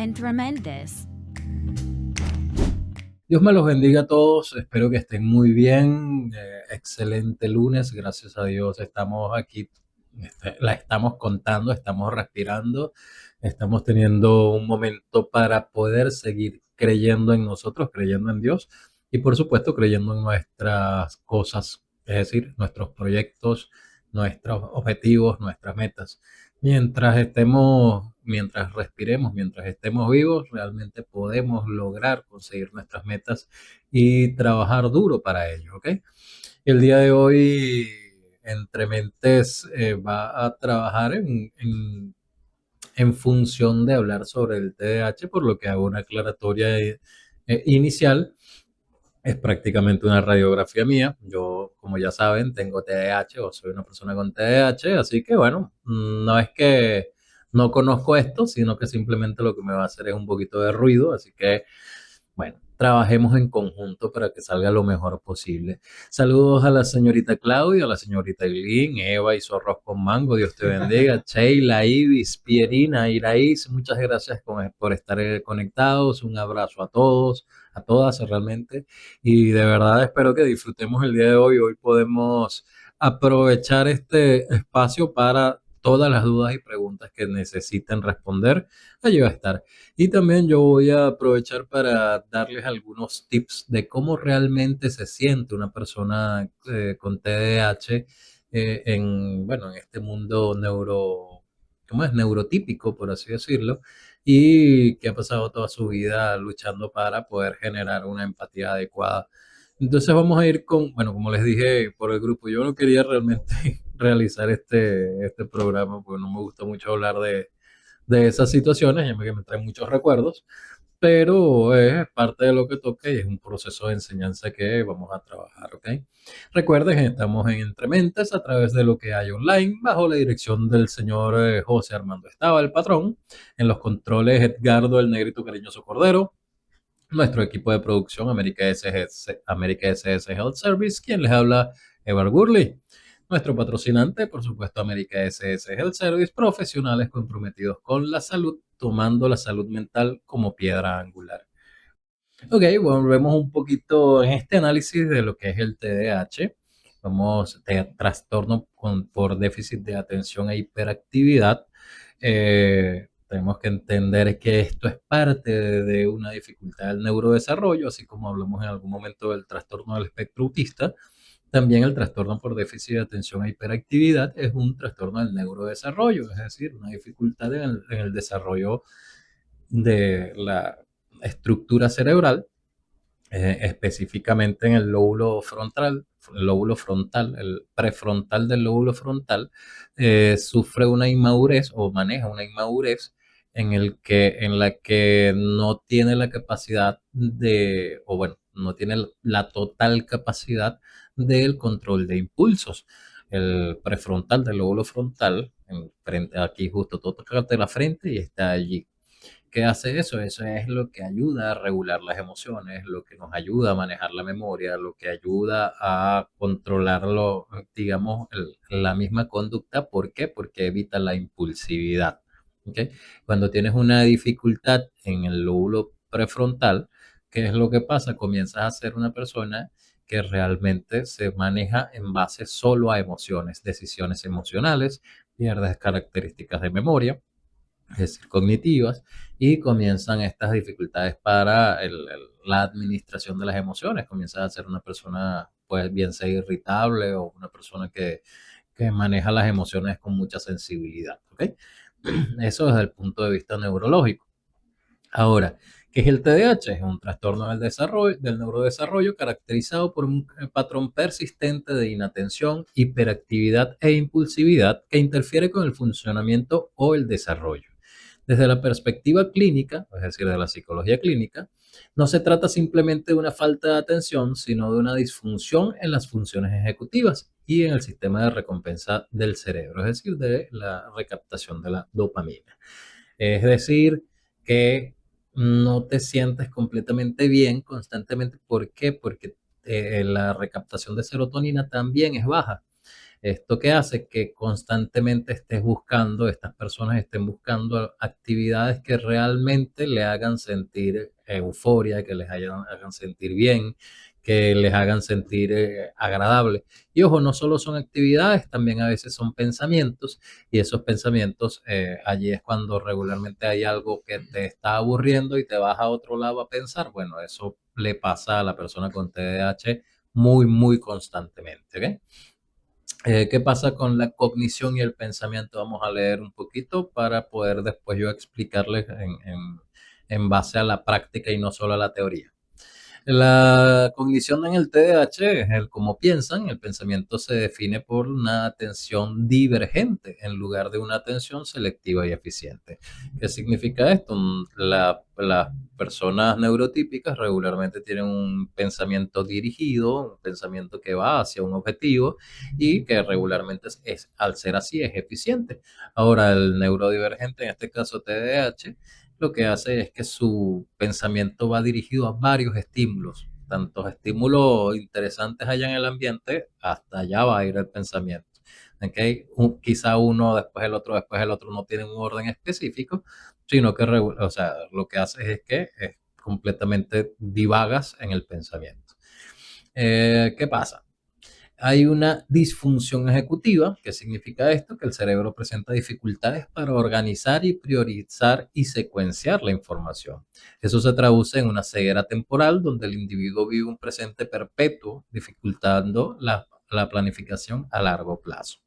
and tremendous. Dios me los bendiga a todos, espero que estén muy bien. Excelente lunes, gracias a Dios estamos aquí, la estamos contando, estamos respirando, estamos teniendo un momento para poder seguir creyendo en nosotros, creyendo en Dios y por supuesto creyendo en nuestras cosas, es decir, nuestros proyectos, nuestros objetivos, nuestras metas. Mientras respiremos, mientras estemos vivos, realmente podemos lograr conseguir nuestras metas y trabajar duro para ello, ¿ok? El día de hoy, Entre Mentes, va a trabajar en función de hablar sobre el TDAH, por lo que hago una aclaratoria inicial. Es prácticamente una radiografía mía. Yo, como ya saben, tengo TDAH o soy una persona con TDAH, así que bueno, no es que no conozco esto, sino que simplemente lo que me va a hacer es un poquito de ruido, así que bueno, trabajemos en conjunto para que salga lo mejor posible. Saludos a la señorita Claudia, a la señorita Eileen, Eva y su arroz con mango, Dios te bendiga. Sheila, Ibis, Pierina, Iraíz, muchas gracias por estar conectados. Un abrazo a todos, a todas realmente. Y de verdad espero que disfrutemos el día de hoy. Hoy podemos aprovechar este espacio para todas las dudas y preguntas que necesiten responder. Allí va a estar. Y también yo voy a aprovechar para darles algunos tips de cómo realmente se siente una persona con TDAH bueno, en este mundo ¿cómo es? Neurotípico, por así decirlo, y que ha pasado toda su vida luchando para poder generar una empatía adecuada. Entonces vamos a ir bueno, como les dije por el grupo, yo no quería realmente realizar este programa porque no me gusta mucho hablar de esas situaciones, ya que me traen muchos recuerdos, pero es parte de lo que toca y es un proceso de enseñanza que vamos a trabajar, ¿ok? Recuerden, estamos en Entre Mentes a través de lo que hay online, bajo la dirección del señor José Armando Estaba, el patrón, en los controles Edgardo, el negrito cariñoso Cordero, nuestro equipo de producción América SS Health Service, quien les habla, Evar Gurley. Nuestro patrocinante, por supuesto, América SS Health Service, profesionales comprometidos con la salud, tomando la salud mental como piedra angular. Ok, volvemos un poquito en este análisis de lo que es el TDAH. Trastorno por déficit de atención e hiperactividad. Tenemos que entender que esto es parte de una dificultad del neurodesarrollo, así como hablamos en algún momento del trastorno del espectro autista. También el trastorno por déficit de atención e hiperactividad es un trastorno del neurodesarrollo, es decir, una dificultad en el desarrollo de la estructura cerebral, específicamente en el lóbulo frontal, el prefrontal del lóbulo frontal, sufre una inmadurez o maneja una inmadurez en la que no tiene la capacidad o bueno, no tiene la total capacidad del control de impulsos. El prefrontal del lóbulo frontal, aquí justo tú tocarte la frente y está allí. ¿Qué hace eso? Eso es lo que ayuda a regular las emociones, lo que nos ayuda a manejar la memoria, lo que ayuda a controlarlo, digamos, la misma conducta. ¿Por qué? Porque evita la impulsividad. ¿Ok? Cuando tienes una dificultad en el lóbulo prefrontal, ¿qué es lo que pasa? Comienzas a ser una persona que realmente se maneja en base solo a emociones, decisiones emocionales, pierdes características de memoria, es decir, cognitivas, y comienzan estas dificultades para la administración de las emociones. Comienzas a ser una persona, pues bien sea irritable o una persona que maneja las emociones con mucha sensibilidad, ¿ok? Eso desde el punto de vista neurológico. Ahora, ¿qué es el TDAH? Es un trastorno del neurodesarrollo caracterizado por un patrón persistente de inatención, hiperactividad e impulsividad que interfiere con el funcionamiento o el desarrollo. Desde la perspectiva clínica, es decir, de la psicología clínica, no se trata simplemente de una falta de atención, sino de una disfunción en las funciones ejecutivas y en el sistema de recompensa del cerebro, es decir, de la recaptación de la dopamina. Es decir, que no te sientes completamente bien constantemente. ¿Por qué? Porque la recaptación de serotonina también es baja. ¿Esto qué hace? Que constantemente estas personas estén buscando actividades que realmente le hagan sentir euforia, que hagan sentir bien, que les hagan sentir agradable. Y ojo, no solo son actividades, también a veces son pensamientos, y esos pensamientos, allí es cuando regularmente hay algo que te está aburriendo y te vas a otro lado a pensar. Bueno, eso le pasa a la persona con TDAH muy, muy constantemente, ¿ok? ¿Qué pasa con la cognición y el pensamiento? Vamos a leer un poquito para poder después yo explicarles en base a la práctica y no solo a la teoría. La cognición en el TDAH es el cómo piensan. El pensamiento se define por una atención divergente en lugar de una atención selectiva y eficiente. ¿Qué significa esto? Las personas neurotípicas regularmente tienen un pensamiento dirigido, un pensamiento que va hacia un objetivo y que regularmente al ser así es eficiente. Ahora, el neurodivergente, en este caso TDAH, lo que hace es que su pensamiento va dirigido a varios estímulos, tantos estímulos interesantes allá en el ambiente, hasta allá va a ir el pensamiento. ¿Okay? Quizá uno, después el otro no tiene un orden específico, sino que o sea, lo que hace es que completamente divagas en el pensamiento. ¿Qué pasa? Hay una disfunción ejecutiva. ¿Qué significa esto? Que el cerebro presenta dificultades para organizar y priorizar y secuenciar la información. Eso se traduce en una ceguera temporal donde el individuo vive un presente perpetuo, dificultando la planificación a largo plazo.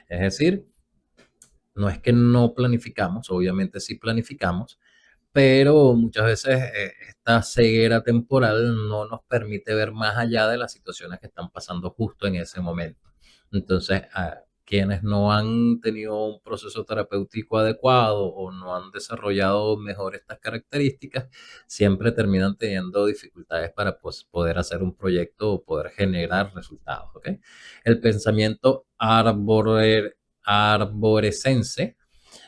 Es decir, no es que no planificamos, obviamente sí planificamos, pero muchas veces esta ceguera temporal no nos permite ver más allá de las situaciones que están pasando justo en ese momento. Entonces, a quienes no han tenido un proceso terapéutico adecuado o no han desarrollado mejor estas características, siempre terminan teniendo dificultades para pues, poder hacer un proyecto o poder generar resultados. ¿Ok? El pensamiento arborescence,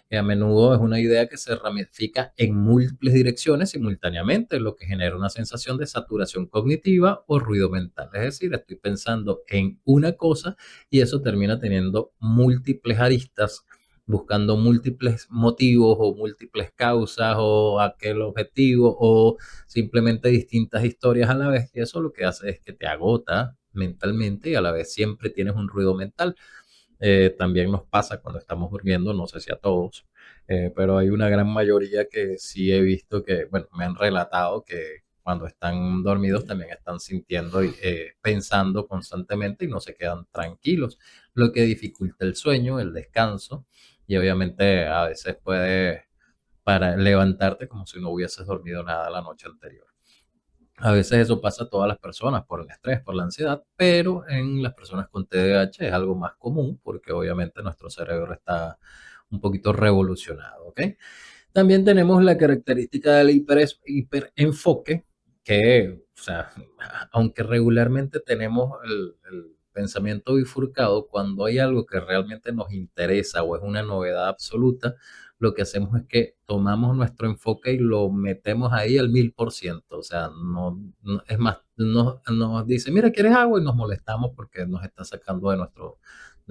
que a menudo es una idea que se ramifica en múltiples direcciones simultáneamente, lo que genera una sensación de saturación cognitiva o ruido mental. Es decir, estoy pensando en una cosa y eso termina teniendo múltiples aristas, buscando múltiples motivos o múltiples causas o aquel objetivo o simplemente distintas historias a la vez. Y eso lo que hace es que te agota mentalmente y a la vez siempre tienes un ruido mental. También nos pasa cuando estamos durmiendo, no sé si a todos, pero hay una gran mayoría que sí he visto que, bueno, me han relatado que cuando están dormidos también están sintiendo y pensando constantemente y no se quedan tranquilos, lo que dificulta el sueño, el descanso y obviamente a veces puede para levantarte como si no hubieses dormido nada la noche anterior. A veces eso pasa a todas las personas por el estrés, por la ansiedad, pero en las personas con TDAH es algo más común porque obviamente nuestro cerebro está un poquito revolucionado, ¿ok? También tenemos la característica del hiperenfoque, que, o sea, aunque regularmente tenemos el pensamiento bifurcado, cuando hay algo que realmente nos interesa o es una novedad absoluta, lo que hacemos es que tomamos nuestro enfoque y lo metemos ahí al 1000%. O sea, es más, nos dice, mira, ¿quieres agua? Y nos molestamos porque nos está sacando de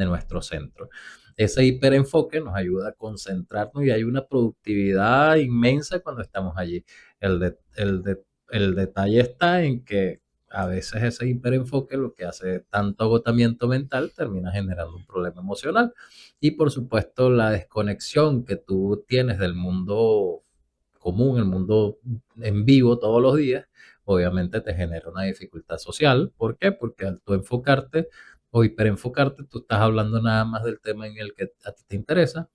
nuestro centro. Ese hiperenfoque nos ayuda a concentrarnos y hay una productividad inmensa cuando estamos allí. El detalle está en que a veces ese hiperenfoque lo que hace tanto agotamiento mental termina generando un problema emocional. Y por supuesto la desconexión que tú tienes del mundo común, el mundo en vivo todos los días, obviamente te genera una dificultad social. ¿Por qué? Porque al tú enfocarte o hiperenfocarte, tú estás hablando nada más del tema en el que a ti te interesa,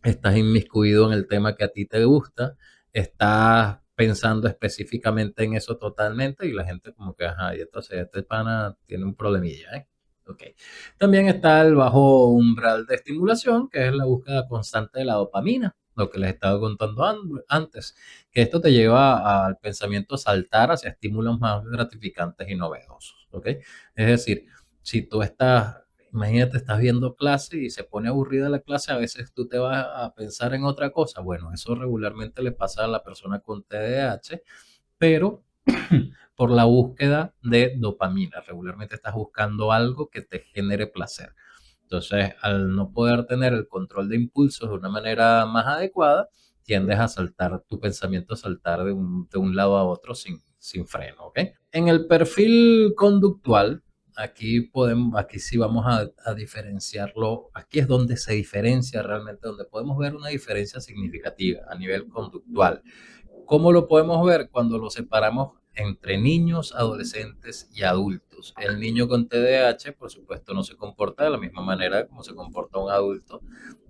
estás inmiscuido en el tema que a ti te gusta, estás pensando específicamente en eso totalmente y la gente como que, ajá, y entonces este pana tiene un problemilla, ¿eh? Ok. También está el bajo umbral de estimulación, que es la búsqueda constante de la dopamina, lo que les estaba contando antes, que esto te lleva al pensamiento saltar hacia estímulos más gratificantes y novedosos, ¿ok? Es decir, si tú estás, imagínate, estás viendo clase y se pone aburrida la clase, a veces tú te vas a pensar en otra cosa. Bueno, eso regularmente le pasa a la persona con TDAH, pero por la búsqueda de dopamina. Regularmente estás buscando algo que te genere placer. Entonces, al no poder tener el control de impulsos de una manera más adecuada, tiendes a saltar, tu pensamiento a saltar de un lado a otro sin freno, ¿ok? En el perfil conductual, aquí sí vamos a diferenciarlo, aquí es donde se diferencia realmente, donde podemos ver una diferencia significativa a nivel conductual. ¿Cómo lo podemos ver? Cuando lo separamos entre niños, adolescentes y adultos. El niño con TDAH, por supuesto, no se comporta de la misma manera como se comporta un adulto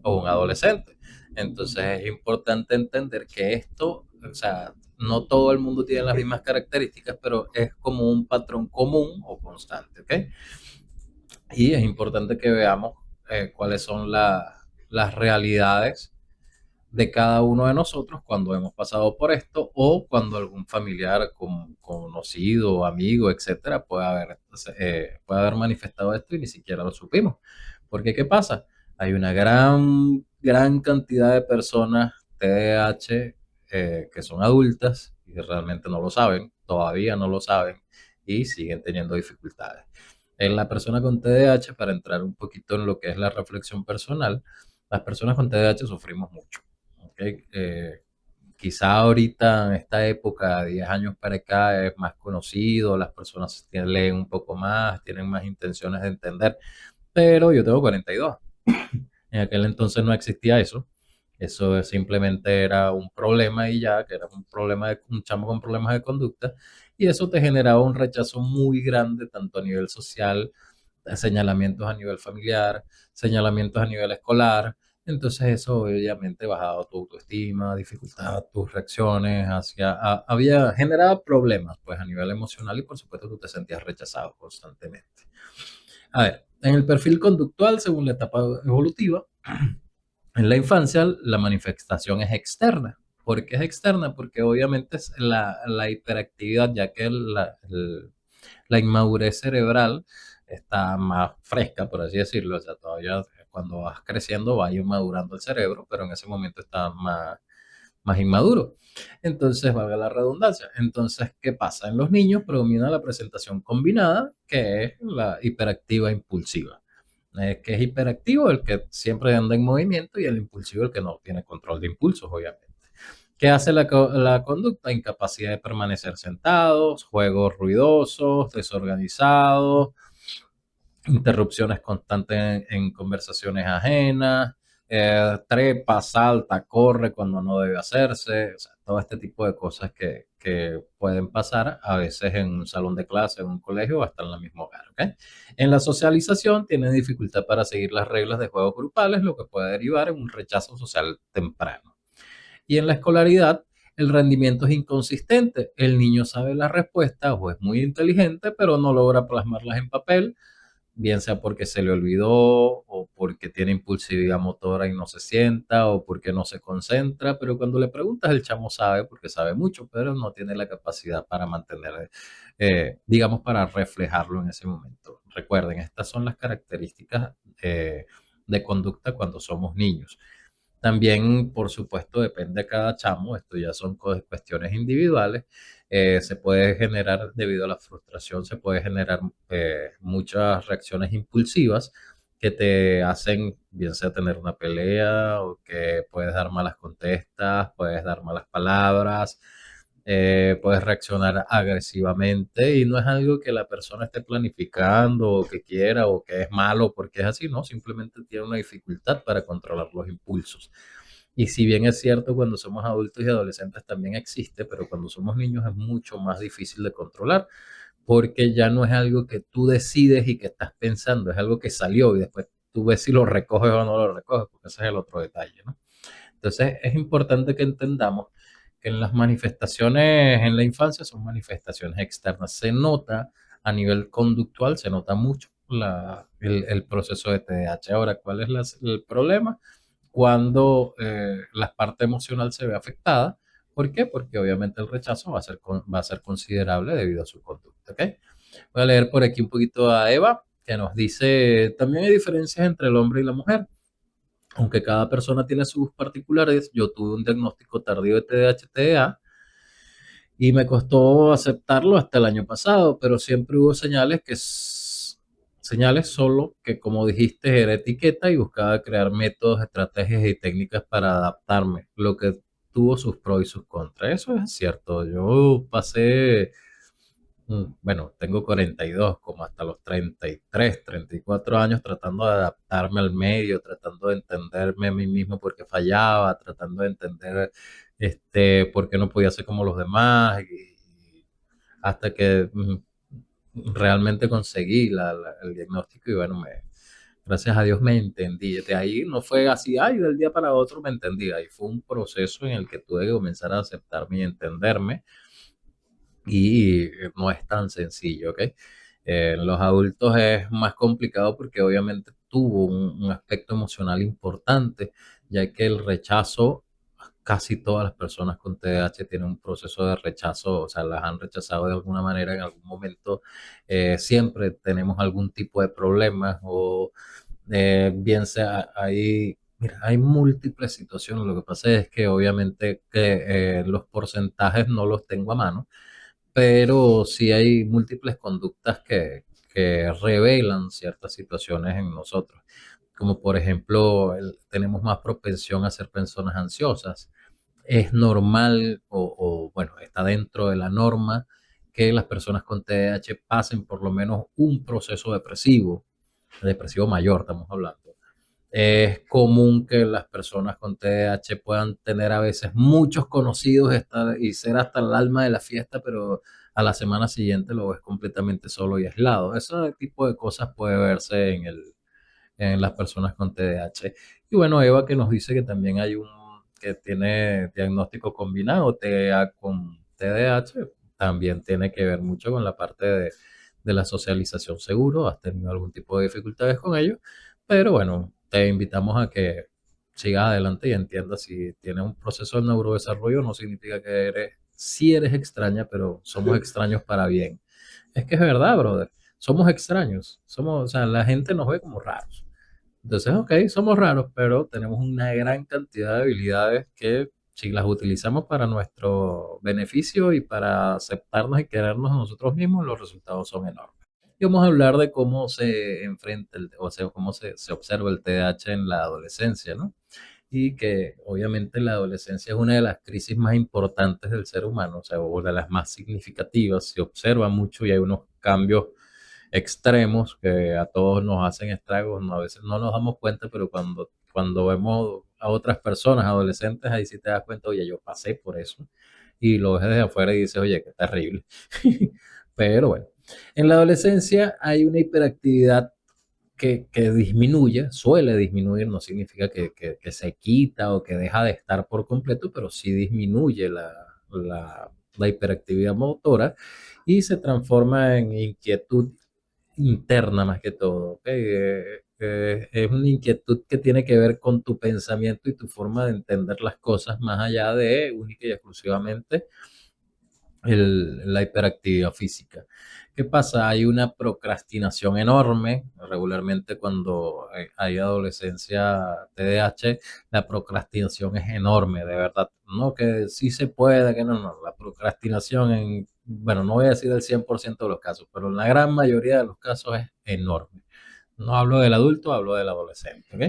o un adolescente. Entonces es importante entender que esto, o sea, no todo el mundo tiene las mismas características, pero es como un patrón común o constante, ¿ok? Y es importante que veamos cuáles son las realidades de cada uno de nosotros cuando hemos pasado por esto o cuando algún familiar conocido, amigo, etcétera, puede haber manifestado esto y ni siquiera lo supimos. Porque, ¿qué pasa? Hay una gran cantidad de personas TDAH que son adultas y realmente no lo saben, todavía no lo saben y siguen teniendo dificultades. En la persona con TDAH, para entrar un poquito en lo que es la reflexión personal, las personas con TDAH sufrimos mucho. ¿Okay? Quizá ahorita en esta época, 10 años para acá, es más conocido, las personas leen un poco más, tienen más intenciones de entender, pero yo tengo 42. En aquel entonces no existía eso. Eso simplemente era un problema y ya, que era un problema de un chamo con problemas de conducta, y eso te generaba un rechazo muy grande, tanto a nivel social, señalamientos a nivel familiar, señalamientos a nivel escolar. Entonces eso obviamente bajaba tu autoestima, dificultaba tus reacciones, había generado problemas pues a nivel emocional y por supuesto tú te sentías rechazado constantemente. A ver, en el perfil conductual, según la etapa evolutiva, en la infancia la manifestación es externa. ¿Por qué es externa? Porque obviamente es la hiperactividad, ya que la inmadurez cerebral está más fresca, por así decirlo. O sea, todavía cuando vas creciendo va inmadurando el cerebro, pero en ese momento está más inmaduro. Entonces, valga la redundancia. Entonces, ¿qué pasa? En los niños predomina la presentación combinada, que es la hiperactiva impulsiva. Que es hiperactivo el que siempre anda en movimiento y el impulsivo el que no tiene control de impulsos, obviamente. ¿Qué hace la conducta? Incapacidad de permanecer sentados, juegos ruidosos, desorganizados, interrupciones constantes en conversaciones ajenas, trepa, salta, corre cuando no debe hacerse, o sea, todo este tipo de cosas que pueden pasar a veces en un salón de clase, en un colegio o hasta en el mismo hogar. ¿Okay? En la socialización tiene dificultad para seguir las reglas de juegos grupales, lo que puede derivar en un rechazo social temprano. Y en la escolaridad, el rendimiento es inconsistente. El niño sabe la respuesta o es muy inteligente, pero no logra plasmarlas en papel, bien sea porque se le olvidó o porque tiene impulsividad motora y no se sienta o porque no se concentra, pero cuando le preguntas el chamo sabe porque sabe mucho, pero no tiene la capacidad para mantener, digamos, para reflejarlo en ese momento. Recuerden, estas son las características de conducta cuando somos niños. También, por supuesto, depende de cada chamo, esto ya son cuestiones individuales. Se puede generar, debido a la frustración, se puede generar muchas reacciones impulsivas que te hacen, bien sea tener una pelea o que puedes dar malas contestas, puedes dar malas palabras, puedes reaccionar agresivamente y no es algo que la persona esté planificando o que quiera o que es malo porque es así, no, simplemente tiene una dificultad para controlar los impulsos. Y si bien es cierto, cuando somos adultos y adolescentes también existe, pero cuando somos niños es mucho más difícil de controlar, porque ya no es algo que tú decides y que estás pensando, es algo que salió y después tú ves si lo recoges o no lo recoges, porque ese es el otro detalle, ¿no? Entonces es importante que entendamos que en las manifestaciones en la infancia son manifestaciones externas. Se nota a nivel conductual, se nota mucho el proceso de TDAH. Ahora, ¿cuál es el problema? Cuando la parte emocional se ve afectada. ¿Por qué? Porque obviamente el rechazo va a ser considerable debido a su conducta. ¿Ok? Voy a leer por aquí un poquito a Eva, que nos dice, también hay diferencias entre el hombre y la mujer. Aunque cada persona tiene sus particulares, yo tuve un diagnóstico tardío de TDAH-TDA Y me costó aceptarlo hasta el año pasado, pero siempre hubo señales señales solo que, como dijiste, era etiqueta y buscaba crear métodos, estrategias y técnicas para adaptarme, lo que tuvo sus pros y sus contras. Eso es cierto. Yo pasé, bueno, tengo 42, como hasta los 33, 34 años tratando de adaptarme al medio, tratando de entenderme a mí mismo porque fallaba, tratando de entender por qué no podía ser como los demás, y hasta que realmente conseguí el diagnóstico y bueno, gracias a Dios me entendí. De ahí no fue así, ay, del día para otro me entendí. Ahí fue un proceso en el que tuve que comenzar a aceptarme y entenderme y no es tan sencillo, ¿ok? En los adultos es más complicado porque obviamente tuvo un aspecto emocional importante, ya que el rechazo, casi todas las personas con TDAH tienen un proceso de rechazo, o sea, las han rechazado de alguna manera en algún momento. Siempre tenemos algún tipo de problemas o bien sea hay... Mira, hay múltiples situaciones. Lo que pasa es que obviamente que los porcentajes no los tengo a mano, pero sí hay múltiples conductas que revelan ciertas situaciones en nosotros, como por ejemplo, tenemos más propensión a ser personas ansiosas. Es normal bueno, está dentro de la norma que las personas con TDAH pasen por lo menos un proceso depresivo mayor, estamos hablando. Es común que las personas con TDAH puedan tener a veces muchos conocidos y ser hasta el alma de la fiesta, pero a la semana siguiente lo ves completamente solo y aislado. Ese tipo de cosas puede verse en las personas con TDAH. Y bueno, Eva que nos dice que también hay que tiene diagnóstico combinado, TEA con TDAH, también tiene que ver mucho con la parte de la socialización seguro. ¿Has tenido algún tipo de dificultades con ello? Pero bueno, te invitamos a que sigas adelante y entiendas si tienes un proceso de neurodesarrollo, no significa que si eres extraña, pero somos extraños para bien. Es que es verdad, brother. Somos extraños. O sea, la gente nos ve como raros. Entonces, ok, somos raros, pero tenemos una gran cantidad de habilidades que si las utilizamos para nuestro beneficio y para aceptarnos y querernos a nosotros mismos, los resultados son enormes. Y vamos a hablar de cómo se enfrenta, o sea, cómo se observa el TDAH en la adolescencia, ¿no? Y que obviamente la adolescencia es una de las crisis más importantes del ser humano, o sea, o de las más significativas. Se observa mucho y hay unos cambios extremos que a todos nos hacen estragos, ¿no? A veces no nos damos cuenta, pero cuando vemos a otras personas adolescentes, ahí sí te das cuenta, oye, yo pasé por eso, y lo ves desde afuera y dices, oye, qué terrible. Pero bueno, en la adolescencia hay una hiperactividad que disminuye, suele disminuir, no significa que se quita o que deja de estar por completo, pero sí disminuye la hiperactividad motora y se transforma en inquietud interna más que todo, ¿ok? Es una inquietud que tiene que ver con tu pensamiento y tu forma de entender las cosas más allá de única y exclusivamente la hiperactividad física. ¿Qué pasa? Hay una procrastinación enorme. Regularmente cuando hay adolescencia TDAH, la procrastinación es enorme, de verdad. No que sí se puede, que no, no. La procrastinación bueno, no voy a decir el 100% de los casos, pero en la gran mayoría de los casos es enorme. No hablo del adulto, hablo del adolescente, ¿ok?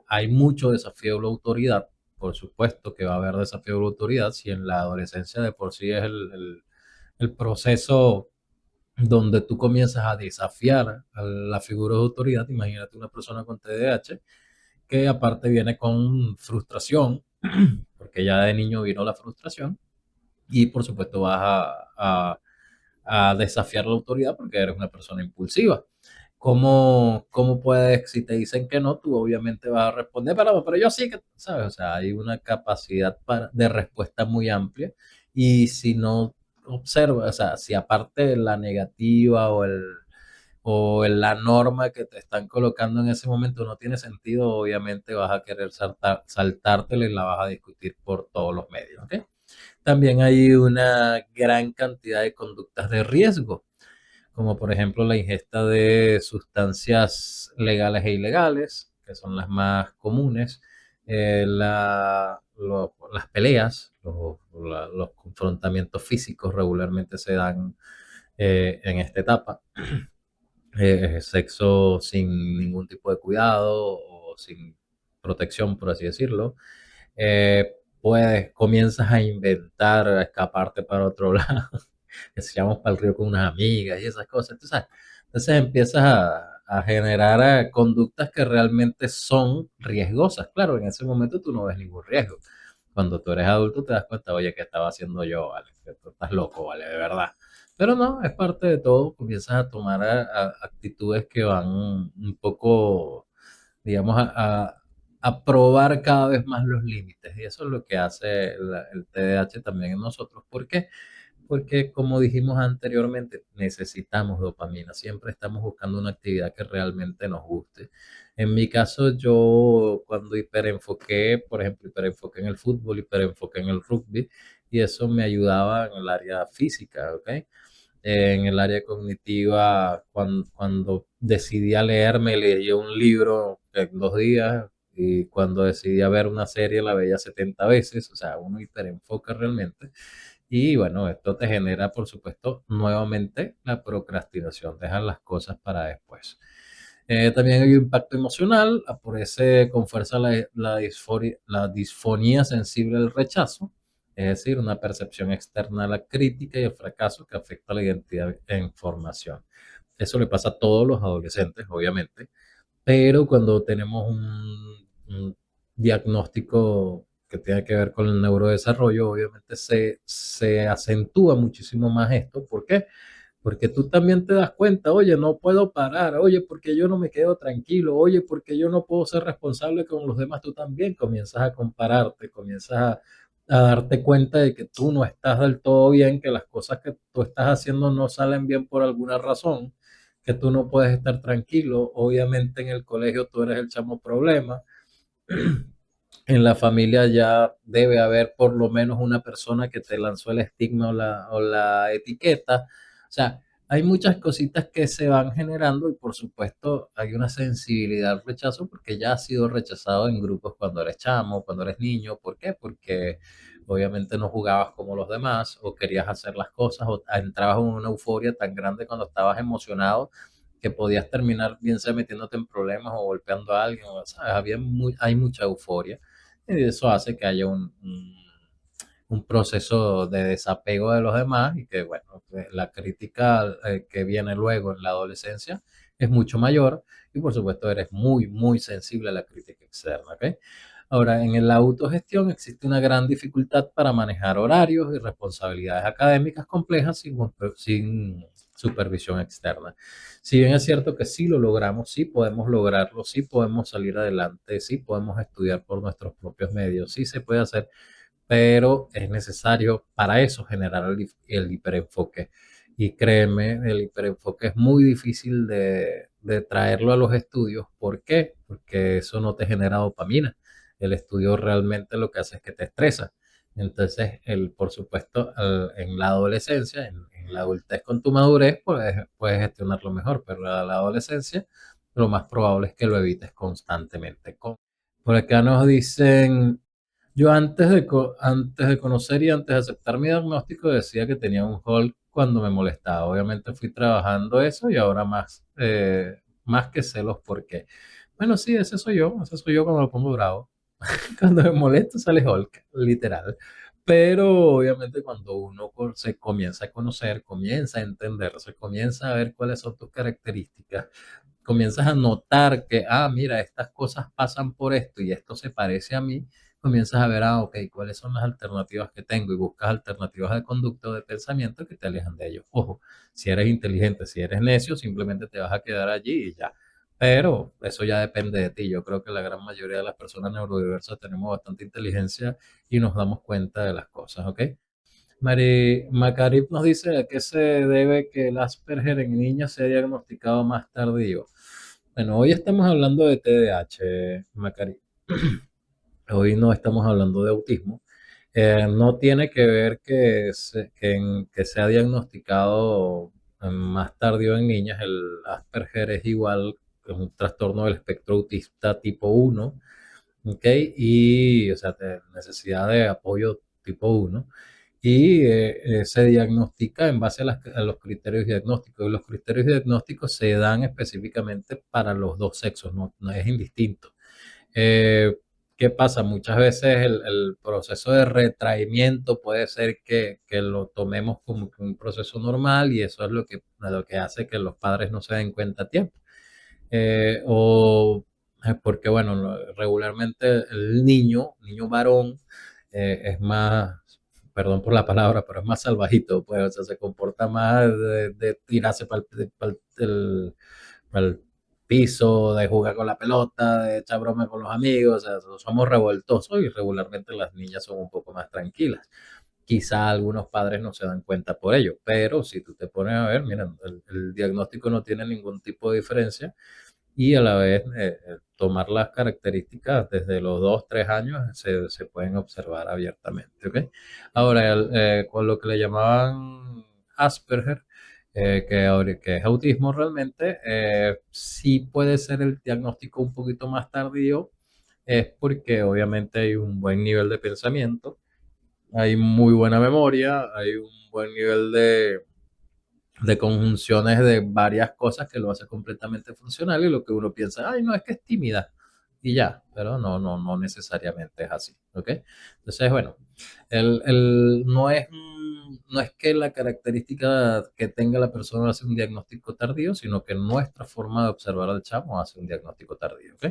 Hay mucho desafío de la autoridad, por supuesto que va a haber desafío de la autoridad, si en la adolescencia de por sí es el proceso donde tú comienzas a desafiar a la figura de autoridad. Imagínate una persona con TDAH que aparte viene con frustración, porque ya de niño vino la frustración, y por supuesto vas a desafiar la autoridad porque eres una persona impulsiva. ¿Cómo puedes, si te dicen que no, tú obviamente vas a responder, pero yo sí que, ¿sabes? O sea, hay una capacidad de respuesta muy amplia y si no observas, o sea, si aparte de la negativa la norma que te están colocando en ese momento no tiene sentido, obviamente vas a querer saltártela y la vas a discutir por todos los medios, ¿ok? También hay una gran cantidad de conductas de riesgo, como por ejemplo la ingesta de sustancias legales e ilegales, que son las más comunes, las peleas, enfrentamientos físicos regularmente se dan en esta etapa. Sexo sin ningún tipo de cuidado o sin protección, por así decirlo. Comienzas a inventar, a escaparte para otro lado, que se llama para el río con unas amigas y esas cosas. Entonces empiezas a generar conductas que realmente son riesgosas. Claro, en ese momento tú no ves ningún riesgo. Cuando tú eres adulto te das cuenta, oye, ¿qué estaba haciendo yo? Vale, que tú estás loco, vale, de verdad. Pero no, es parte de todo. Comienzas a tomar actitudes que van un poco, digamos, a probar cada vez más los límites. Y eso es lo que hace el TDAH también en nosotros. ¿Por qué? Porque como dijimos anteriormente, necesitamos dopamina. Siempre estamos buscando una actividad que realmente nos guste. En mi caso, yo cuando hiperenfoqué, por ejemplo, hiperenfoqué en el fútbol, hiperenfoqué en el rugby, y eso me ayudaba en el área física, ¿ok? En el área cognitiva, cuando decidí a leerme, leí un libro en 2 días, y cuando decidí a ver una serie la veía 70 veces, o sea, uno hiperenfoca realmente. Y bueno, esto te genera, por supuesto, nuevamente la procrastinación, dejar las cosas para después. También hay un impacto emocional, aparece con fuerza la disfonía sensible al rechazo, es decir, una percepción externa a la crítica y el fracaso que afecta a la identidad e información. Eso le pasa a todos los adolescentes, obviamente, pero cuando tenemos un diagnóstico que tiene que ver con el neurodesarrollo, obviamente se acentúa muchísimo más esto. ¿Por qué? Porque tú también te das cuenta, oye, no puedo parar, oye, porque yo no me quedo tranquilo, oye, porque yo no puedo ser responsable con los demás, tú también comienzas a compararte, comienzas a darte cuenta de que tú no estás del todo bien, que las cosas que tú estás haciendo no salen bien por alguna razón, que tú no puedes estar tranquilo, obviamente en el colegio tú eres el chamo problema, en la familia ya debe haber por lo menos una persona que te lanzó el estigma o la etiqueta. O sea, hay muchas cositas que se van generando y por supuesto hay una sensibilidad al rechazo porque ya has sido rechazado en grupos cuando eres chamo, cuando eres niño. ¿Por qué? Porque obviamente no jugabas como los demás o querías hacer las cosas o entrabas en una euforia tan grande cuando estabas emocionado que podías terminar bien sea metiéndote en problemas o golpeando a alguien. O sea, hay mucha euforia. Y eso hace que haya un proceso de desapego de los demás y que, bueno, que la crítica que viene luego en la adolescencia es mucho mayor y por supuesto eres muy, muy sensible a la crítica externa, ¿ok? Ahora, en la autogestión existe una gran dificultad para manejar horarios y responsabilidades académicas complejas sin supervisión externa. Si bien es cierto que sí lo logramos, sí podemos lograrlo, sí podemos salir adelante, sí podemos estudiar por nuestros propios medios, sí se puede hacer, pero es necesario para eso generar el hiperenfoque. Y créeme, el hiperenfoque es muy difícil de traerlo a los estudios. ¿Por qué? Porque eso no te genera dopamina. El estudio realmente lo que hace es que te estresa. Entonces, por supuesto, en la adolescencia, en la adultez con tu madurez, puedes gestionarlo mejor, pero a la adolescencia lo más probable es que lo evites constantemente. Por acá nos dicen, yo antes de conocer y antes de aceptar mi diagnóstico decía que tenía un Hulk cuando me molestaba. Obviamente fui trabajando eso y ahora más que celos porque, bueno, sí, ese soy yo cuando me pongo bravo. Cuando me molesto sale Hulk, literal. Pero obviamente cuando uno se comienza a conocer, comienza a entender, se comienza a ver cuáles son tus características, comienzas a notar que, mira, estas cosas pasan por esto y esto se parece a mí, comienzas a ver, ok, cuáles son las alternativas que tengo y buscas alternativas de conducta o de pensamiento que te alejan de ellos. Ojo, si eres inteligente, si eres necio, simplemente te vas a quedar allí y ya. Pero eso ya depende de ti. Yo creo que la gran mayoría de las personas neurodiversas tenemos bastante inteligencia y nos damos cuenta de las cosas, ¿ok? Macarif nos dice a qué se debe que el Asperger en niños se ha diagnosticado más tardío. Bueno, hoy estamos hablando de TDAH, Macarif. Hoy no estamos hablando de autismo. No tiene que ver que sea diagnosticado más tardío en niñas. El Asperger es igual, es un trastorno del espectro autista tipo 1, ¿ok? Y, o sea, necesidad de apoyo tipo 1. y se diagnostica en base a los criterios diagnósticos. Y los criterios diagnósticos se dan específicamente para los dos sexos, no es indistinto. Eh, ¿Qué pasa? Muchas veces el proceso de retraimiento puede ser que lo tomemos como que un proceso normal y eso es lo que hace que los padres no se den cuenta a tiempo. O porque, bueno, regularmente el niño varón, es más, perdón por la palabra, pero es más salvajito, pues, o sea, se comporta más de tirarse para el piso, de jugar con la pelota, de echar broma con los amigos, o sea, somos revoltosos y regularmente las niñas son un poco más tranquilas. Quizá algunos padres no se dan cuenta por ello, pero si tú te pones a ver, mira, el diagnóstico no tiene ningún tipo de diferencia y a la vez tomar las características desde los 2, 3 años se pueden observar abiertamente, ¿ok? Ahora, con lo que le llamaban Asperger, que es autismo realmente, sí puede ser el diagnóstico un poquito más tardío, es porque obviamente hay un buen nivel de pensamiento, hay muy buena memoria, hay un buen nivel de conjunciones de varias cosas que lo hace completamente funcional y lo que uno piensa, ay, no, es que es tímida y ya, pero no necesariamente es así, ¿ok? Entonces, bueno, no es que la característica que tenga la persona hace un diagnóstico tardío, sino que nuestra forma de observar al chamo hace un diagnóstico tardío, ¿ok?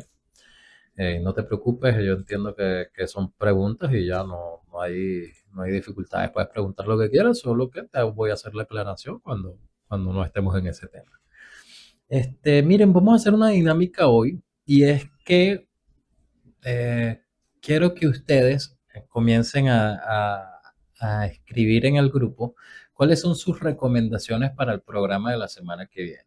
No te preocupes, yo entiendo que son preguntas y ya no hay dificultades. Puedes preguntar lo que quieras, solo que te voy a hacer la aclaración cuando no estemos en ese tema. Miren, vamos a hacer una dinámica hoy y es que eh, quiero que ustedes comiencen a escribir en el grupo cuáles son sus recomendaciones para el programa de la semana que viene.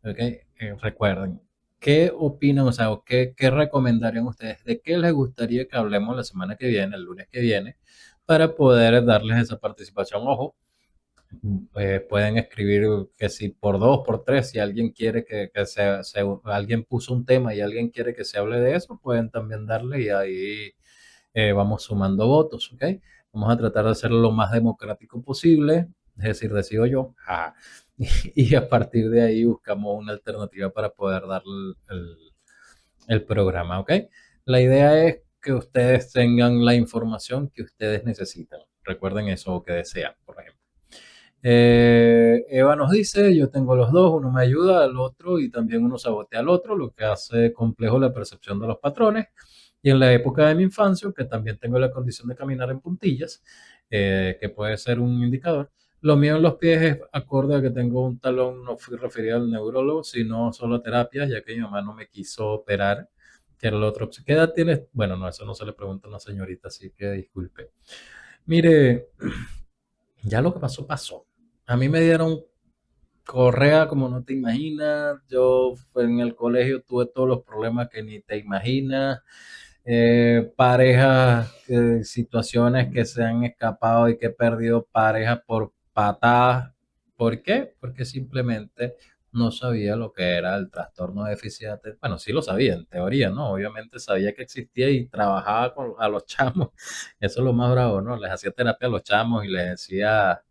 ¿Ok? Recuerden, ¿qué opinan, o sea, o qué recomendarían ustedes? ¿De qué les gustaría que hablemos la semana que viene, el lunes que viene, para poder darles esa participación? Ojo, pueden escribir que si por dos, por tres, si alguien quiere alguien puso un tema y alguien quiere que se hable de eso, pueden también darle y ahí vamos sumando votos, ¿ok? Vamos a tratar de hacerlo lo más democrático posible, es decir, decido yo, y a partir de ahí buscamos una alternativa para poder dar el programa, ¿ok? La idea es que ustedes tengan la información que ustedes necesitan. Recuerden eso o que desean, por ejemplo. Eva nos dice, yo tengo los dos, uno me ayuda al otro y también uno sabotea al otro, lo que hace complejo la percepción de los patrones. Y en la época de mi infancia, que también tengo la condición de caminar en puntillas, que puede ser un indicador, lo mío en los pies es acorde a que tengo un talón, no fui referido al neurólogo, sino solo a terapias, ya que mi mamá no me quiso operar, que era la otra opción. ¿Qué edad tienes? Bueno, no, eso no se le pregunta a una señorita, así que disculpe. Mire, ya lo que pasó, pasó. A mí me dieron correa como no te imaginas. Yo en el colegio tuve todos los problemas que ni te imaginas. Parejas, situaciones que se han escapado y que he perdido parejas por patadas. ¿Por qué? Porque simplemente no sabía lo que era el trastorno de déficit de atención. Bueno, sí lo sabía en teoría, ¿no? Obviamente sabía que existía y trabajaba a los chamos. Eso es lo más bravo, ¿no? Les hacía terapia a los chamos y les decía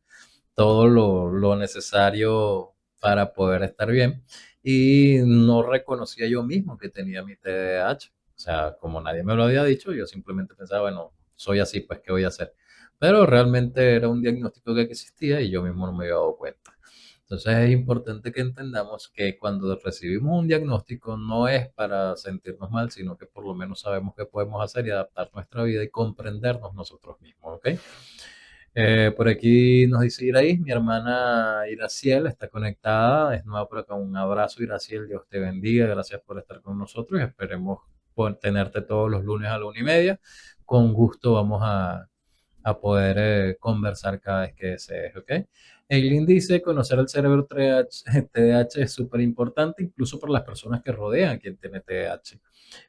todo lo necesario para poder estar bien y no reconocía yo mismo que tenía mi TDAH. O sea, como nadie me lo había dicho, yo simplemente pensaba, bueno, soy así, pues, ¿qué voy a hacer? Pero realmente era un diagnóstico que existía y yo mismo no me había dado cuenta. Entonces es importante que entendamos que cuando recibimos un diagnóstico no es para sentirnos mal, sino que por lo menos sabemos qué podemos hacer y adaptar nuestra vida y comprendernos nosotros mismos, ¿ok? Por aquí nos dice Iraís, mi hermana Iraciel está conectada, es nueva por acá. Un abrazo, Iraciel, Dios te bendiga, gracias por estar con nosotros y esperemos tenerte todos los lunes a la 1:30. Con gusto vamos a poder conversar cada vez que desees, ¿ok? Eileen dice, conocer el cerebro TDAH es súper importante, incluso para las personas que rodean a quien tiene TDAH.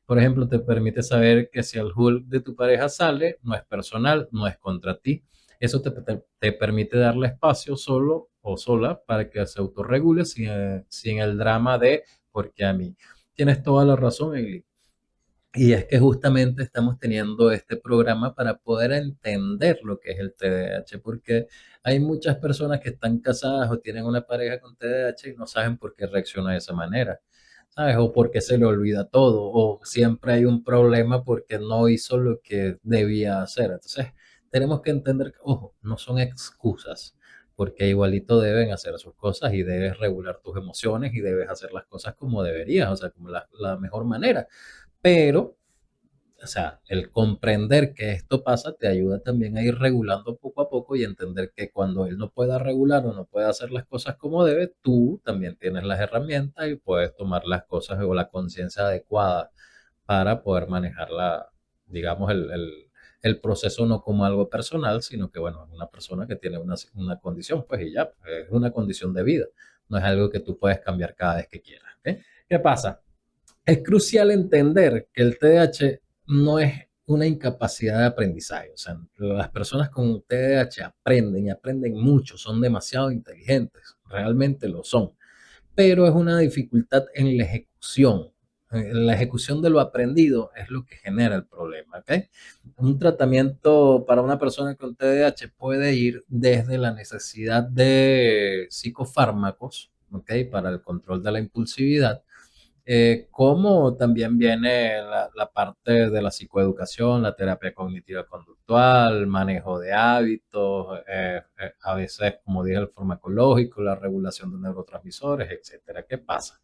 Por ejemplo, te permite saber que si el Hulk de tu pareja sale, no es personal, no es contra ti. Eso te permite darle espacio solo o sola para que se autorregule sin el drama de ¿por qué a mí? Tienes toda la razón, Eileen. Y es que justamente estamos teniendo este programa para poder entender lo que es el TDAH, porque hay muchas personas que están casadas o tienen una pareja con TDAH y no saben por qué reacciona de esa manera, ¿sabes? O porque se le olvida todo, o siempre hay un problema porque no hizo lo que debía hacer. Entonces, tenemos que entender que, ojo, no son excusas, porque igualito deben hacer sus cosas y debes regular tus emociones y debes hacer las cosas como deberías, o sea, como la mejor manera. Pero, o sea, el comprender que esto pasa te ayuda también a ir regulando poco a poco y entender que cuando él no pueda regular o no pueda hacer las cosas como debe, tú también tienes las herramientas y puedes tomar las cosas o la conciencia adecuada para poder manejar digamos, el proceso no como algo personal, sino que, bueno, una persona que tiene una condición, pues y ya, pues, es una condición de vida, no es algo que tú puedes cambiar cada vez que quieras. ¿Ok? ¿Qué pasa? Es crucial entender que el TDAH no es una incapacidad de aprendizaje. O sea, las personas con TDAH aprenden y aprenden mucho, son demasiado inteligentes, realmente lo son, pero es una dificultad en la ejecución. La ejecución de lo aprendido es lo que genera el problema. ¿Ok? Un tratamiento para una persona con TDAH puede ir desde la necesidad de psicofármacos, ¿ok? Para el control de la impulsividad, como también viene la parte de la psicoeducación, la terapia cognitiva conductual, manejo de hábitos, a veces, como dije, el farmacológico, la regulación de neurotransmisores, etcétera. ¿Qué pasa?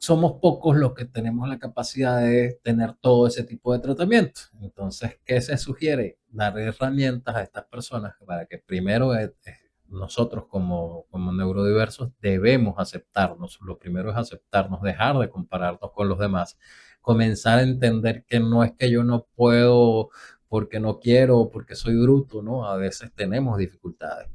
Somos pocos los que tenemos la capacidad de tener todo ese tipo de tratamiento. Entonces, ¿qué se sugiere? Dar herramientas a estas personas para que primero nosotros como neurodiversos debemos aceptarnos. Lo primero es aceptarnos, dejar de compararnos con los demás, comenzar a entender que no es que yo no puedo porque no quiero o porque soy bruto, ¿no? A veces tenemos dificultades.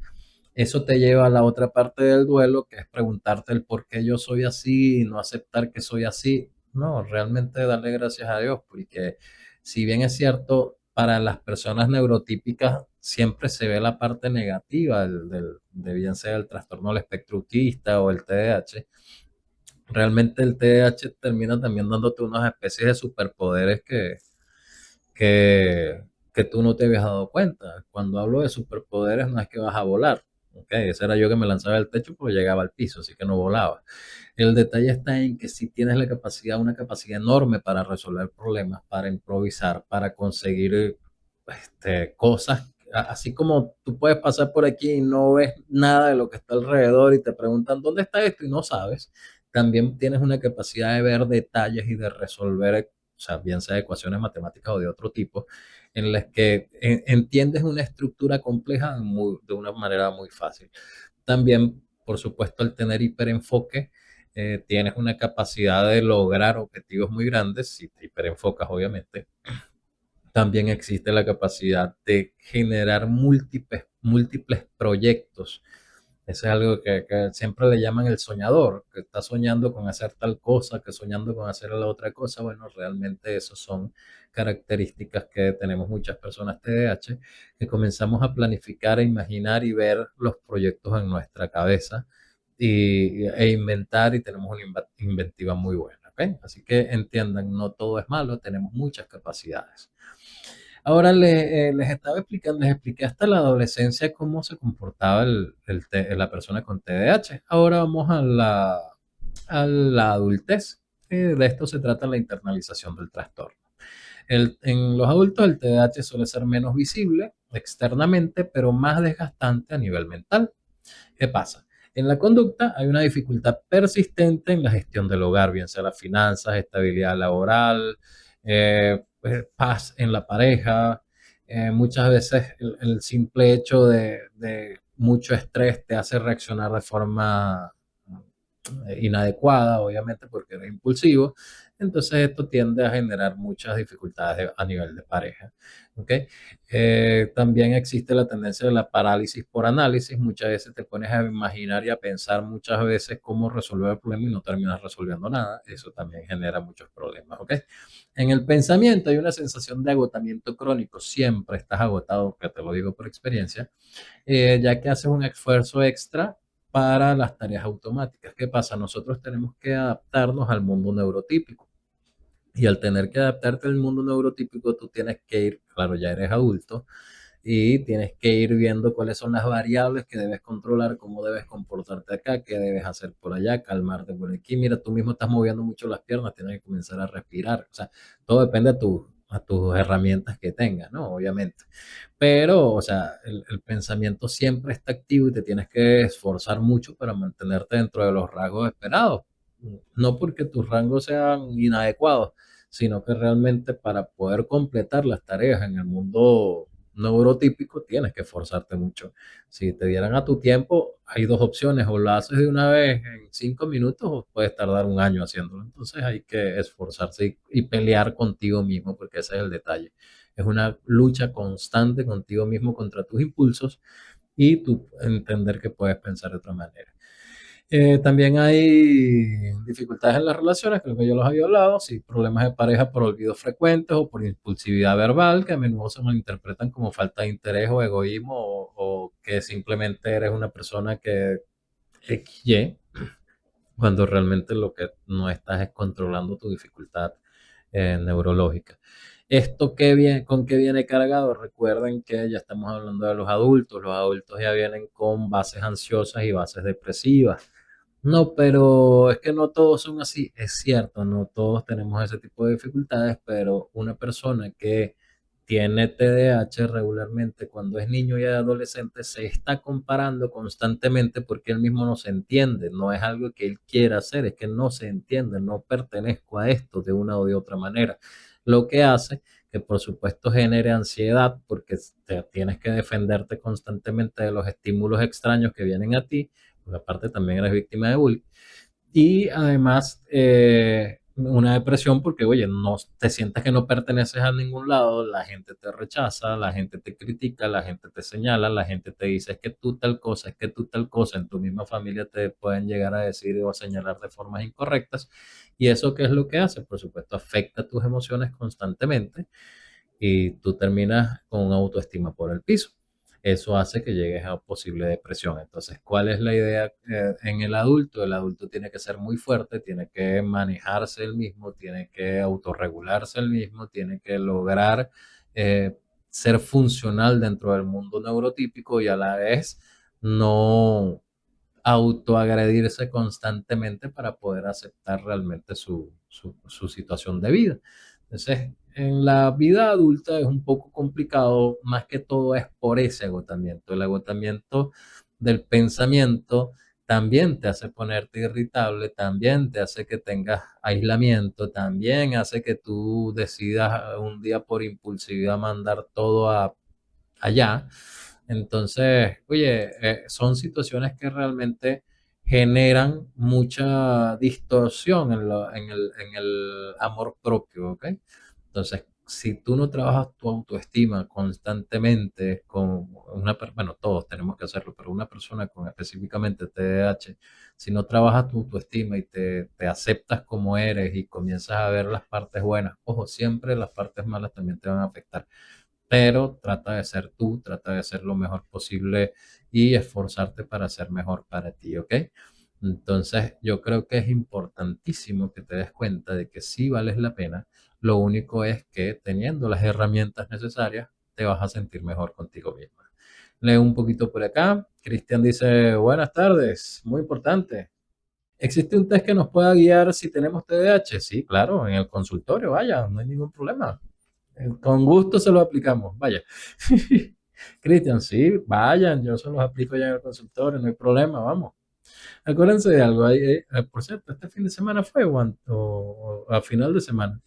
Eso te lleva a la otra parte del duelo, que es preguntarte el por qué yo soy así y no aceptar que soy así. No, realmente darle gracias a Dios, porque si bien es cierto, para las personas neurotípicas siempre se ve la parte negativa de bien sea el trastorno del espectro autista o el TDAH, realmente el TDAH termina también dándote unas especies de superpoderes que, que tú no te habías dado cuenta. Cuando hablo de superpoderes no es que vas a volar, ¿ok? Ese era yo que me lanzaba del techo porque llegaba al piso, así que no volaba. El detalle está en que si tienes la capacidad, una capacidad enorme para resolver problemas, para improvisar, para conseguir cosas, así como tú puedes pasar por aquí y no ves nada de lo que está alrededor y te preguntan dónde está esto y no sabes, también tienes una capacidad de ver detalles y de resolver, o sea, bien sea ecuaciones matemáticas o de otro tipo, en las que entiendes una estructura compleja de una manera muy fácil. También, por supuesto, al tener hiperenfoque, tienes una capacidad de lograr objetivos muy grandes, si te hiperenfocas, obviamente. También existe la capacidad de generar múltiples proyectos. Eso es algo que siempre le llaman el soñador, que está soñando con hacer tal cosa, que soñando con hacer la otra cosa. Bueno, realmente eso son características que tenemos muchas personas TDAH, que comenzamos a planificar, a imaginar y ver los proyectos en nuestra cabeza e inventar y tenemos una inventiva muy buena. ¿Ok? Así que entiendan, no todo es malo, tenemos muchas capacidades. Ahora les estaba explicando, les expliqué hasta la adolescencia cómo se comportaba la persona con TDAH. Ahora vamos a la adultez. De esto se trata la internalización del trastorno. En los adultos el TDAH suele ser menos visible externamente, pero más desgastante a nivel mental. ¿Qué pasa? En la conducta hay una dificultad persistente en la gestión del hogar, bien sea las finanzas, estabilidad laboral, pues, paz en la pareja. Muchas veces el simple hecho de mucho estrés te hace reaccionar de forma inadecuada, obviamente porque eres impulsivo. Entonces esto tiende a generar muchas dificultades a nivel de pareja. ¿Ok? También existe la tendencia de la parálisis por análisis. Muchas veces te pones a imaginar y a pensar muchas veces cómo resolver el problema y no terminas resolviendo nada. Eso también genera muchos problemas. ¿Ok? En el pensamiento hay una sensación de agotamiento crónico. Siempre estás agotado, que te lo digo por experiencia, ya que haces un esfuerzo extra para las tareas automáticas. ¿Qué pasa? Nosotros tenemos que adaptarnos al mundo neurotípico. Y al tener que adaptarte al mundo neurotípico, tú tienes que ir, claro, ya eres adulto, y tienes que ir viendo cuáles son las variables que debes controlar, cómo debes comportarte acá, qué debes hacer por allá, calmarte por aquí. Mira, tú mismo estás moviendo mucho las piernas, tienes que comenzar a respirar. O sea, todo depende a tus herramientas que tengas, ¿no? Obviamente. Pero, o sea, el pensamiento siempre está activo y te tienes que esforzar mucho para mantenerte dentro de los rasgos esperados. No porque tus rangos sean inadecuados, sino que realmente para poder completar las tareas en el mundo neurotípico tienes que esforzarte mucho. Si te dieran a tu tiempo, hay dos opciones: o lo haces de una vez en 5 minutos o puedes tardar un año haciéndolo. Entonces hay que esforzarse y pelear contigo mismo, porque ese es el detalle. Es una lucha constante contigo mismo contra tus impulsos y tú entender que puedes pensar de otra manera. También hay dificultades en las relaciones, creo que yo los había hablado, sí, problemas de pareja por olvidos frecuentes o por impulsividad verbal, que a menudo se malinterpretan como falta de interés o egoísmo, o que simplemente eres una persona que XY, cuando realmente lo que no estás es controlando tu dificultad neurológica. ¿Esto con qué viene cargado? Recuerden que ya estamos hablando de los adultos ya vienen con bases ansiosas y bases depresivas. No, pero es que no todos son así. Es cierto, no todos tenemos ese tipo de dificultades, pero una persona que tiene TDAH regularmente cuando es niño y adolescente se está comparando constantemente porque él mismo no se entiende. No es algo que él quiera hacer, es que no se entiende, no pertenezco a esto de una o de otra manera. Lo que hace que por supuesto genere ansiedad porque tienes que defenderte constantemente de los estímulos extraños que vienen a ti, porque aparte también eres víctima de bullying. Y además, una depresión porque, oye, no te sientes que no perteneces a ningún lado, la gente te rechaza, la gente te critica, la gente te señala, la gente te dice es que tú tal cosa, es que tú tal cosa, en tu misma familia te pueden llegar a decir o a señalar de formas incorrectas. ¿Y eso qué es lo que hace? Por supuesto, afecta tus emociones constantemente y tú terminas con una autoestima por el piso. Eso hace que llegues a posible depresión. Entonces, ¿cuál es la idea en el adulto? El adulto tiene que ser muy fuerte, tiene que manejarse el mismo, tiene que autorregularse el mismo, tiene que lograr eh, ser funcional dentro del mundo neurotípico y a la vez no autoagredirse constantemente para poder aceptar realmente su situación de vida. Entonces, en la vida adulta es un poco complicado, más que todo es por ese agotamiento. El agotamiento del pensamiento también te hace ponerte irritable, también te hace que tengas aislamiento, también hace que tú decidas un día por impulsividad mandar todo allá. Entonces, oye, son situaciones que realmente generan mucha distorsión en el amor propio, ¿ok? Entonces, si tú no trabajas tu autoestima constantemente con bueno, todos tenemos que hacerlo, pero una persona con específicamente TDAH, si no trabajas tu autoestima y te aceptas como eres y comienzas a ver las partes buenas, ojo, siempre las partes malas también te van a afectar, pero trata de ser tú, trata de ser lo mejor posible y esforzarte para ser mejor para ti, ¿ok? Entonces, yo creo que es importantísimo que te des cuenta de que sí vales la pena. Lo único es que teniendo las herramientas necesarias, te vas a sentir mejor contigo misma. Leo un poquito por acá. Cristian dice, buenas tardes, muy importante. ¿Existe un test que nos pueda guiar si tenemos TDAH? Sí, claro, en el consultorio, vaya, no hay ningún problema. Con gusto se lo aplicamos, vaya. Cristian, sí, vayan, yo se los aplico ya en el consultorio, no hay problema, vamos. Acuérdense de algo, por cierto, este fin de semana fue o a final de semana.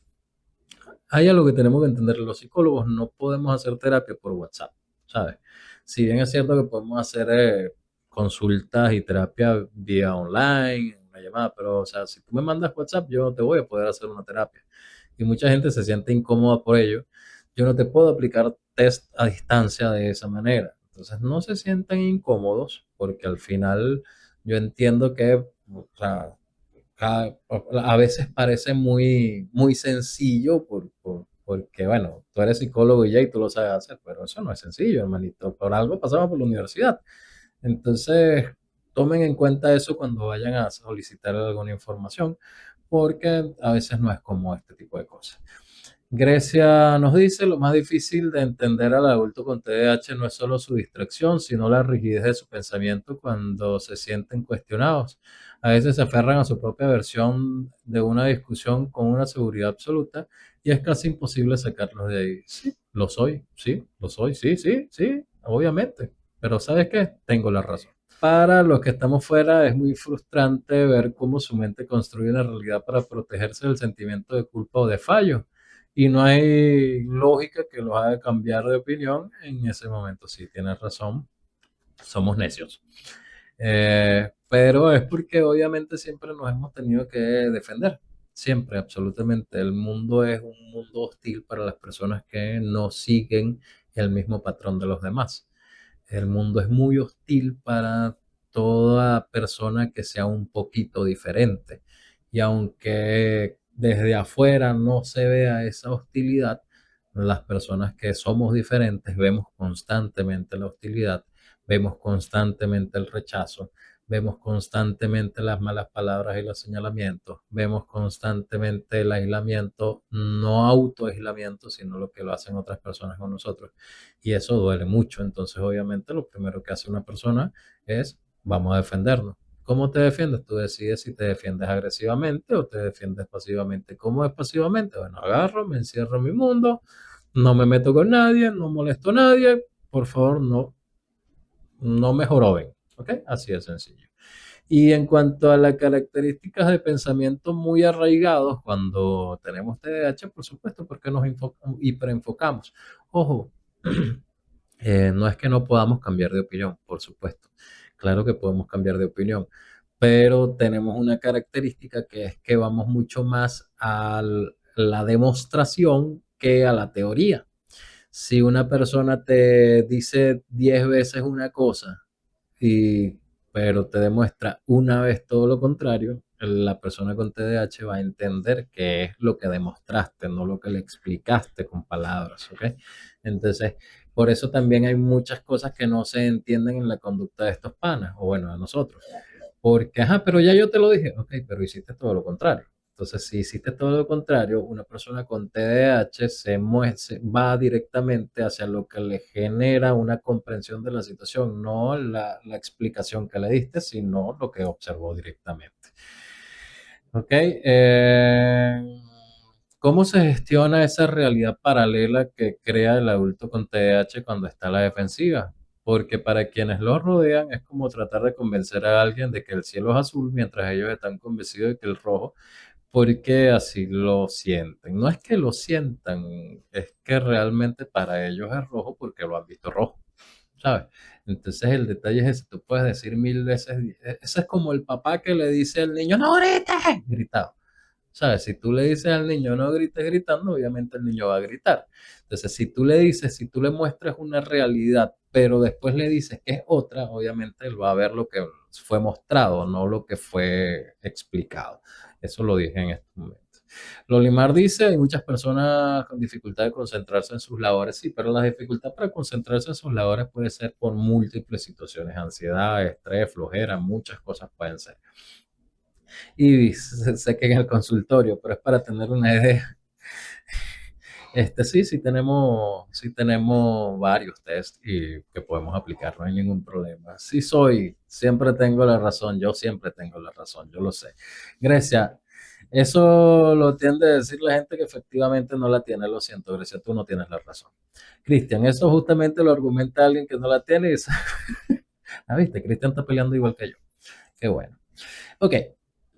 Hay algo que tenemos que entender, los psicólogos no podemos hacer terapia por WhatsApp, ¿sabes? Si bien es cierto que podemos hacer consultas y terapia vía online, una llamada, pero o sea, si tú me mandas WhatsApp, yo no te voy a poder hacer una terapia. Y mucha gente se siente incómoda por ello. Yo no te puedo aplicar test a distancia de esa manera. Entonces, no se sientan incómodos porque al final yo entiendo que, o sea, a veces parece muy, muy sencillo porque, bueno, tú eres psicólogo y ya y tú lo sabes hacer, pero eso no es sencillo, hermanito. Por algo pasamos por la universidad. Entonces, tomen en cuenta eso cuando vayan a solicitar alguna información, porque a veces no es como este tipo de cosas. Grecia nos dice, lo más difícil de entender al adulto con TDAH no es solo su distracción, sino la rigidez de su pensamiento cuando se sienten cuestionados. A veces se aferran a su propia versión de una discusión con una seguridad absoluta y es casi imposible sacarlos de ahí. Sí, lo soy, sí, sí, sí, obviamente. Pero ¿sabes qué? Tengo la razón. Para los que estamos fuera es muy frustrante ver cómo su mente construye una realidad para protegerse del sentimiento de culpa o de fallo. Y no hay lógica que los haga cambiar de opinión en ese momento. Sí, tienes razón, somos necios. Pero es porque obviamente siempre nos hemos tenido que defender. Siempre, absolutamente. El mundo es un mundo hostil para las personas que no siguen el mismo patrón de los demás. El mundo es muy hostil para toda persona que sea un poquito diferente. Y aunque desde afuera no se vea esa hostilidad, las personas que somos diferentes vemos constantemente la hostilidad, vemos constantemente el rechazo, vemos constantemente las malas palabras y los señalamientos, vemos constantemente el aislamiento, no autoaislamiento, sino lo que lo hacen otras personas con nosotros. Y eso duele mucho. Entonces, obviamente, lo primero que hace una persona es, vamos a defendernos. ¿Cómo te defiendes? Tú decides si te defiendes agresivamente o te defiendes pasivamente. ¿Cómo es pasivamente? Bueno, agarro, me encierro en mi mundo, no me meto con nadie, no molesto a nadie, por favor, no me joroben, ¿ok? Así de sencillo. Y en cuanto a las características de pensamiento muy arraigados, cuando tenemos TDAH, por supuesto, porque nos hiperenfocamos. Ojo, no es que no podamos cambiar de opinión, por supuesto. Claro que podemos cambiar de opinión, pero tenemos una característica que es que vamos mucho más a la demostración que a la teoría. Si una persona te dice 10 veces una cosa, y, pero te demuestra una vez todo lo contrario, la persona con TDAH va a entender qué es lo que demostraste, no lo que le explicaste con palabras, ¿ok? Entonces, por eso también hay muchas cosas que no se entienden en la conducta de estos panas, o bueno, de nosotros. Porque, ajá, pero ya yo te lo dije, ok, pero hiciste todo lo contrario. Entonces, si hiciste todo lo contrario, una persona con TDAH va directamente hacia lo que le genera una comprensión de la situación, no la explicación que le diste, sino lo que observó directamente. Ok, ¿cómo se gestiona esa realidad paralela que crea el adulto con TDAH cuando está a la defensiva? Porque para quienes lo rodean es como tratar de convencer a alguien de que el cielo es azul mientras ellos están convencidos de que el rojo, porque así lo sienten. No es que lo sientan, es que realmente para ellos es rojo porque lo han visto rojo, ¿sabes? Entonces el detalle es ese, tú puedes decir mil veces, ese es como el papá que le dice al niño, no grites, gritado. ¿Sabes? Si tú le dices al niño no grites gritando, obviamente el niño va a gritar. Entonces, si tú le dices, si tú le muestras una realidad, pero después le dices que es otra, obviamente él va a ver lo que fue mostrado, no lo que fue explicado. Eso lo dije en este momento. Lolimar dice, hay muchas personas con dificultad de concentrarse en sus labores, sí, pero la dificultad para concentrarse en sus labores puede ser por múltiples situaciones, ansiedad, estrés, flojera, muchas cosas pueden ser. Y sé que en el consultorio, pero es para tener una idea. Sí tenemos varios test y que podemos aplicar, no hay ningún problema. Siempre tengo la razón, yo siempre tengo la razón, yo lo sé. Grecia, eso lo tiende a decir la gente que efectivamente no la tiene, lo siento, Grecia, tú no tienes la razón. Cristian, eso justamente lo argumenta alguien que no la tiene y dice, ah, viste, Cristian está peleando igual que yo. Qué bueno. Ok,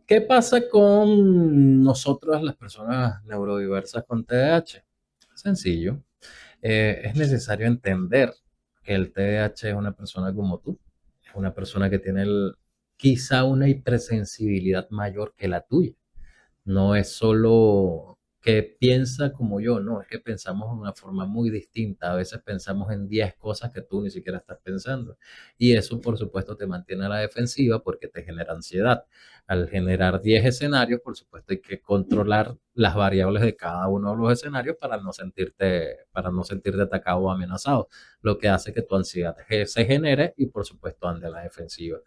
¿qué pasa con nosotros, las personas neurodiversas con TDAH? Sencillo. Es necesario entender que el TDAH es una persona como tú, es una persona que tiene quizá una hipersensibilidad mayor que la tuya. No es solo que piensa como yo, no, es que pensamos de una forma muy distinta. A veces pensamos en 10 cosas que tú ni siquiera estás pensando. Y eso, por supuesto, te mantiene a la defensiva porque te genera ansiedad. Al generar 10 escenarios, por supuesto, hay que controlar las variables de cada uno de los escenarios para no sentirte atacado o amenazado, lo que hace que tu ansiedad se genere y por supuesto ande a la defensiva.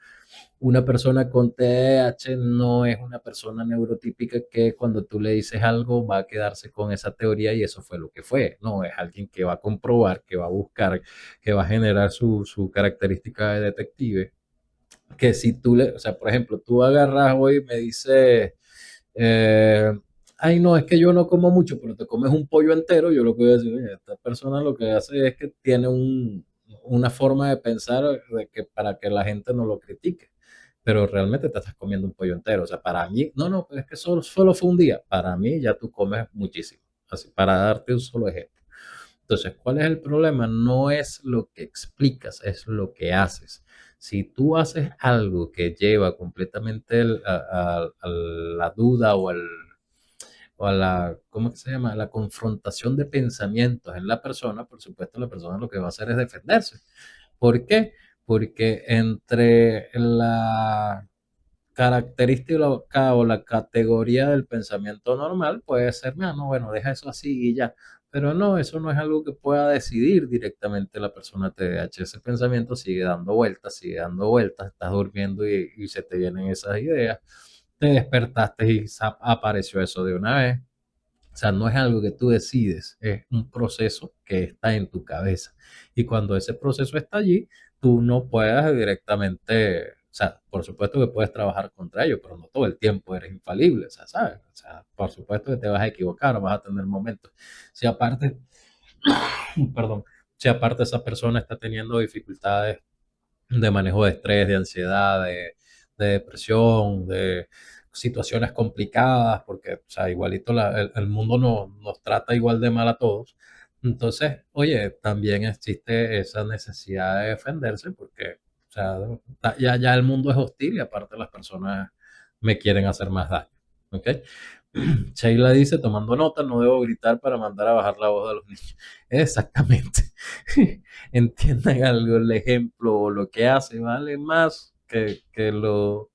Una persona con TDAH no es una persona neurotípica que cuando tú le dices algo va a quedarse con esa teoría y eso fue lo que fue. No, es alguien que va a comprobar, que va a buscar, que va a generar su característica de detective. Que si tú le, o sea, por ejemplo, tú agarras hoy y me dices, eh, ay, no, es que yo no como mucho, pero te comes un pollo entero, yo lo que voy a decir, oye, esta persona lo que hace es que tiene una forma de pensar de que para que la gente no lo critique, pero realmente te estás comiendo un pollo entero. O sea, para mí, no, no, es que solo fue un día. Para mí ya tú comes muchísimo. Así, para darte un solo ejemplo. Entonces, ¿cuál es el problema? No es lo que explicas, es lo que haces. Si tú haces algo que lleva completamente a la duda o a la, ¿cómo que se llama? A la confrontación de pensamientos en la persona, por supuesto, la persona lo que va a hacer es defenderse. ¿Por qué? Porque entre la característica o la categoría del pensamiento normal puede ser, "Ah, no, bueno, deja eso así y ya". Pero no, eso no es algo que pueda decidir directamente la persona TDAH. Ese pensamiento sigue dando vueltas, estás durmiendo y se te vienen esas ideas. Te despertaste y apareció eso de una vez. O sea, no es algo que tú decides, es un proceso que está en tu cabeza. Y cuando ese proceso está allí, tú no puedes directamente, o sea, por supuesto que puedes trabajar contra ello, pero no todo el tiempo eres infalible, o sea, ¿sabes? O sea, por supuesto que te vas a equivocar, vas a tener momentos. Si aparte, perdón, si aparte esa persona está teniendo dificultades de manejo de estrés, de ansiedad, de depresión, de situaciones complicadas, porque, o sea, igualito el mundo nos trata igual de mal a todos. Entonces, oye, también existe esa necesidad de defenderse porque, o sea, ya el mundo es hostil y aparte las personas me quieren hacer más daño. ¿Ok? Sheila dice, tomando nota, no debo gritar para mandar a bajar la voz de los niños. Exactamente. Entiendan algo, el ejemplo o lo que hace vale más que lo...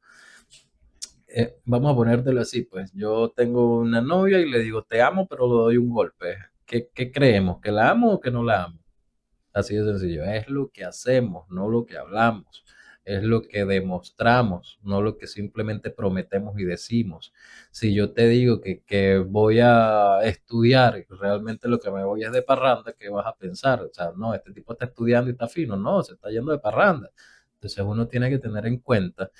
vamos a ponértelo así, pues yo tengo una novia y le digo, te amo, pero le doy un golpe. ¿Qué creemos? ¿Que la amo o que no la amo? Así de sencillo. Es lo que hacemos, no lo que hablamos. Es lo que demostramos, no lo que simplemente prometemos y decimos. Si yo te digo que voy a estudiar y realmente lo que me voy es de parranda, ¿qué vas a pensar? O sea, no, este tipo está estudiando y está fino. No, se está yendo de parranda. Entonces uno tiene que tener en cuenta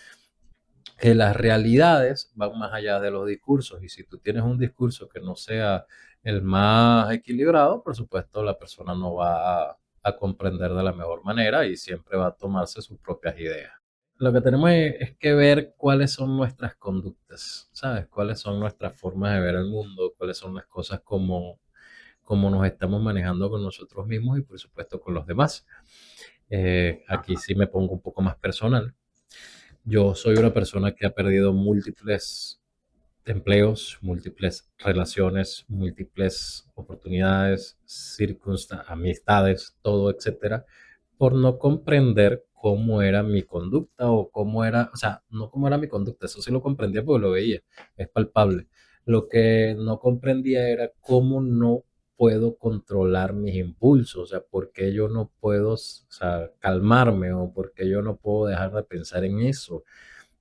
que las realidades van más allá de los discursos y si tú tienes un discurso que no sea el más equilibrado, por supuesto la persona no va a comprender de la mejor manera y siempre va a tomarse sus propias ideas. Lo que tenemos es que ver cuáles son nuestras conductas, ¿sabes? Cuáles son nuestras formas de ver el mundo, cuáles son las cosas como nos estamos manejando con nosotros mismos y por supuesto con los demás. Aquí sí me pongo un poco más personal. Yo soy una persona que ha perdido múltiples empleos, múltiples relaciones, múltiples oportunidades, amistades, todo, etcétera, por no comprender cómo era mi conducta o cómo era, o sea, no cómo era mi conducta, eso sí lo comprendía porque lo veía, es palpable. Lo que no comprendía era cómo no puedo controlar mis impulsos, o sea, por qué yo no puedo, o sea, calmarme o por qué yo no puedo dejar de pensar en eso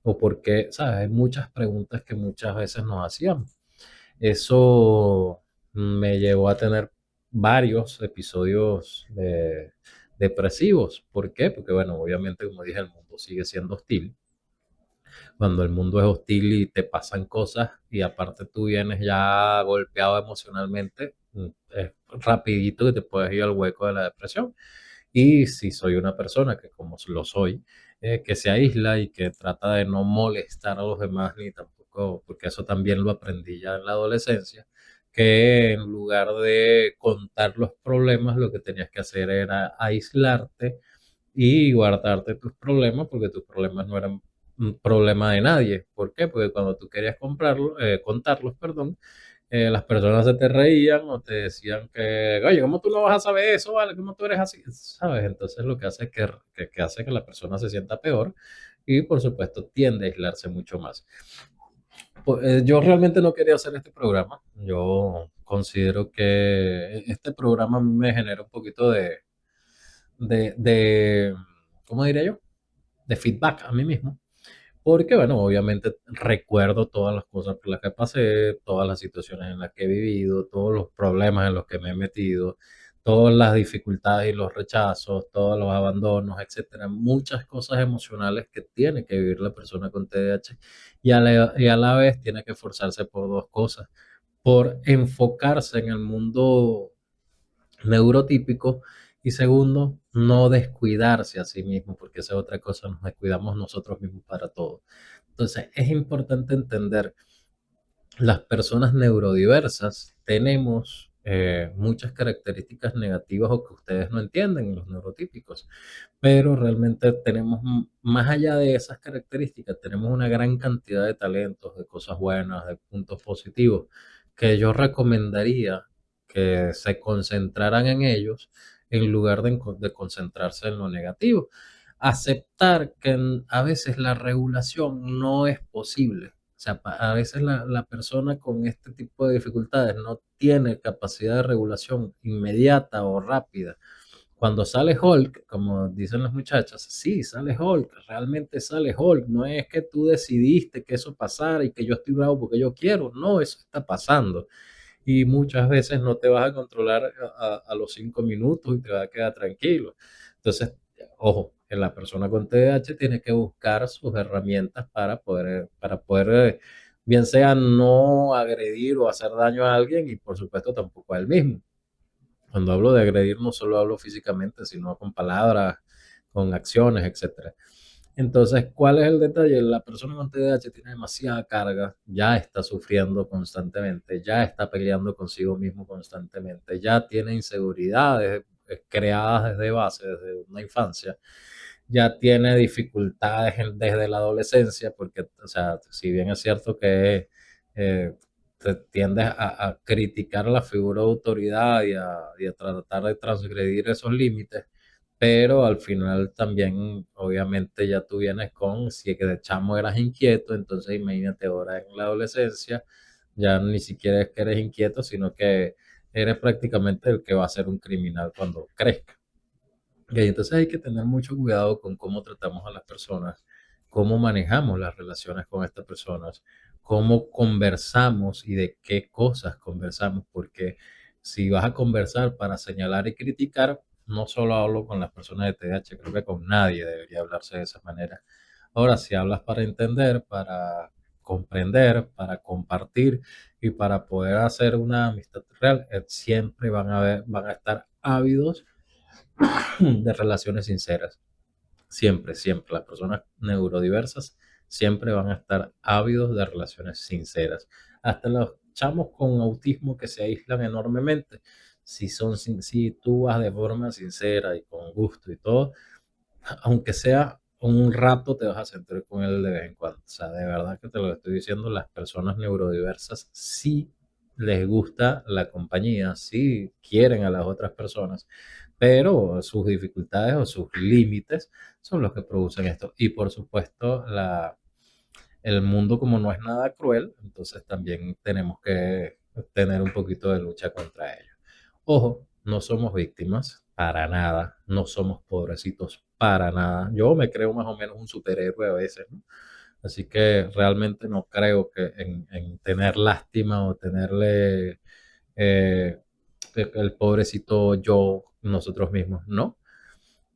o por qué, ¿sabes? Hay muchas preguntas que muchas veces nos hacíamos. Eso me llevó a tener varios episodios depresivos. ¿Por qué? Porque, bueno, obviamente, como dije, el mundo sigue siendo hostil. Cuando el mundo es hostil y te pasan cosas y aparte tú vienes ya golpeado emocionalmente, es rapidito que te puedes ir al hueco de la depresión. Y si soy una persona que como lo soy, que se aísla y que trata de no molestar a los demás, ni tampoco, porque eso también lo aprendí ya en la adolescencia, que en lugar de contar los problemas, lo que tenías que hacer era aislarte y guardarte tus problemas, porque tus problemas no eran un problema de nadie. ¿Por qué? Porque cuando tú querías contarlos, perdón, las personas se te reían o te decían que, oye, ¿cómo tú no vas a saber eso, vale? ¿Cómo tú eres así? ¿Sabes? Entonces lo que hace es que hace que la persona se sienta peor y por supuesto tiende a aislarse mucho más. Yo realmente no quería hacer este programa. Yo considero que este programa me genera un poquito de, ¿cómo diría yo? De feedback a mí mismo. Porque, bueno, obviamente recuerdo todas las cosas por las que pasé, todas las situaciones en las que he vivido, todos los problemas en los que me he metido, todas las dificultades y los rechazos, todos los abandonos, etcétera. Muchas cosas emocionales que tiene que vivir la persona con TDAH y a la vez tiene que esforzarse por dos cosas, por enfocarse en el mundo neurotípico y segundo, no descuidarse a sí mismo, porque esa es otra cosa, nos descuidamos nosotros mismos para todo. Entonces, es importante entender, las personas neurodiversas tenemos muchas características negativas o que ustedes no entienden, los neurotípicos, pero realmente tenemos, más allá de esas características, tenemos una gran cantidad de talentos, de cosas buenas, de puntos positivos, que yo recomendaría que se concentraran en ellos en lugar de concentrarse en lo negativo. Aceptar que a veces la regulación no es posible. O sea, a veces la persona con este tipo de dificultades no tiene capacidad de regulación inmediata o rápida. Cuando sale Hulk, como dicen las muchachas, sí, sale Hulk, realmente sale Hulk. No es que tú decidiste que eso pasara y que yo estoy bravo porque yo quiero. No, eso está pasando. Y muchas veces no te vas a controlar a los 5 minutos y te vas a quedar tranquilo. Entonces, ojo, en la persona con TDAH tiene que buscar sus herramientas para poder, bien sea no agredir o hacer daño a alguien y por supuesto tampoco a él mismo. Cuando hablo de agredir no solo hablo físicamente, sino con palabras, con acciones, etcétera. Entonces, ¿cuál es el detalle? La persona con TDAH tiene demasiada carga, ya está sufriendo constantemente, ya está peleando consigo mismo constantemente, ya tiene inseguridades creadas desde base, desde una infancia, ya tiene dificultades desde la adolescencia, porque, o sea, si bien es cierto que eh, te tiendes a criticar la figura de autoridad y a tratar de transgredir esos límites, pero al final también, obviamente, ya tú vienes con, si es que de chamo eras inquieto, entonces imagínate ahora en la adolescencia, ya ni siquiera es que eres inquieto, sino que eres prácticamente el que va a ser un criminal cuando crezca. Ok, entonces hay que tener mucho cuidado con cómo tratamos a las personas, cómo manejamos las relaciones con estas personas, cómo conversamos y de qué cosas conversamos, porque si vas a conversar para señalar y criticar, no solo hablo con las personas de TDAH, creo que con nadie debería hablarse de esa manera. Ahora, si hablas para entender, para comprender, para compartir y para poder hacer una amistad real, siempre van a estar ávidos de relaciones sinceras. Siempre, siempre. Las personas neurodiversas siempre van a estar ávidos de relaciones sinceras. Hasta los chamos con autismo que se aíslan enormemente, si tú vas de forma sincera y con gusto y todo, aunque sea un rato, te vas a sentir con él de vez en cuando. O sea, de verdad que te lo estoy diciendo, las personas neurodiversas sí les gusta la compañía, sí quieren a las otras personas, pero sus dificultades o sus límites son los que producen esto. Y por supuesto, el mundo como no es nada cruel, entonces también tenemos que tener un poquito de lucha contra ello. Ojo, no somos víctimas para nada, no somos pobrecitos para nada. Yo me creo más o menos un superhéroe a veces, ¿no? Así que realmente no creo que en tener lástima o tenerle el pobrecito yo, nosotros mismos, no.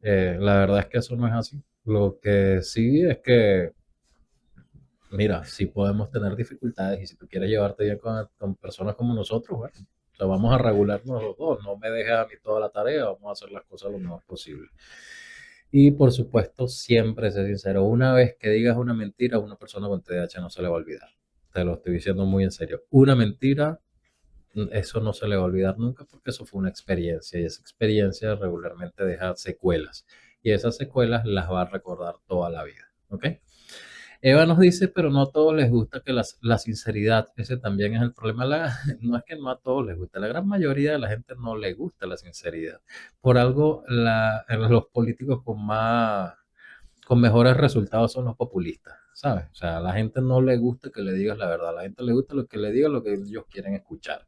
La verdad es que eso no es así. Lo que sí es que, mira, sí podemos tener dificultades y si tú quieres llevarte bien con personas como nosotros, bueno, o sea, vamos a regularnos los dos. No me dejes a mí toda la tarea, vamos a hacer las cosas lo mejor posible. Y por supuesto, siempre ser sincero. Una vez que digas una mentira, a una persona con TDAH no se le va a olvidar. Te lo estoy diciendo muy en serio. Una mentira, eso no se le va a olvidar nunca porque eso fue una experiencia y esa experiencia regularmente deja secuelas y esas secuelas las va a recordar toda la vida, ¿ok? Eva nos dice, pero no a todos les gusta que la sinceridad, ese también es el problema. No es que no a todos les gusta, la gran mayoría de la gente no le gusta la sinceridad. Por algo, los políticos con mejores resultados son los populistas. ¿sabes? O sea, a la gente no le gusta que le digas la verdad, a la gente le gusta lo que le digas lo que ellos quieren escuchar.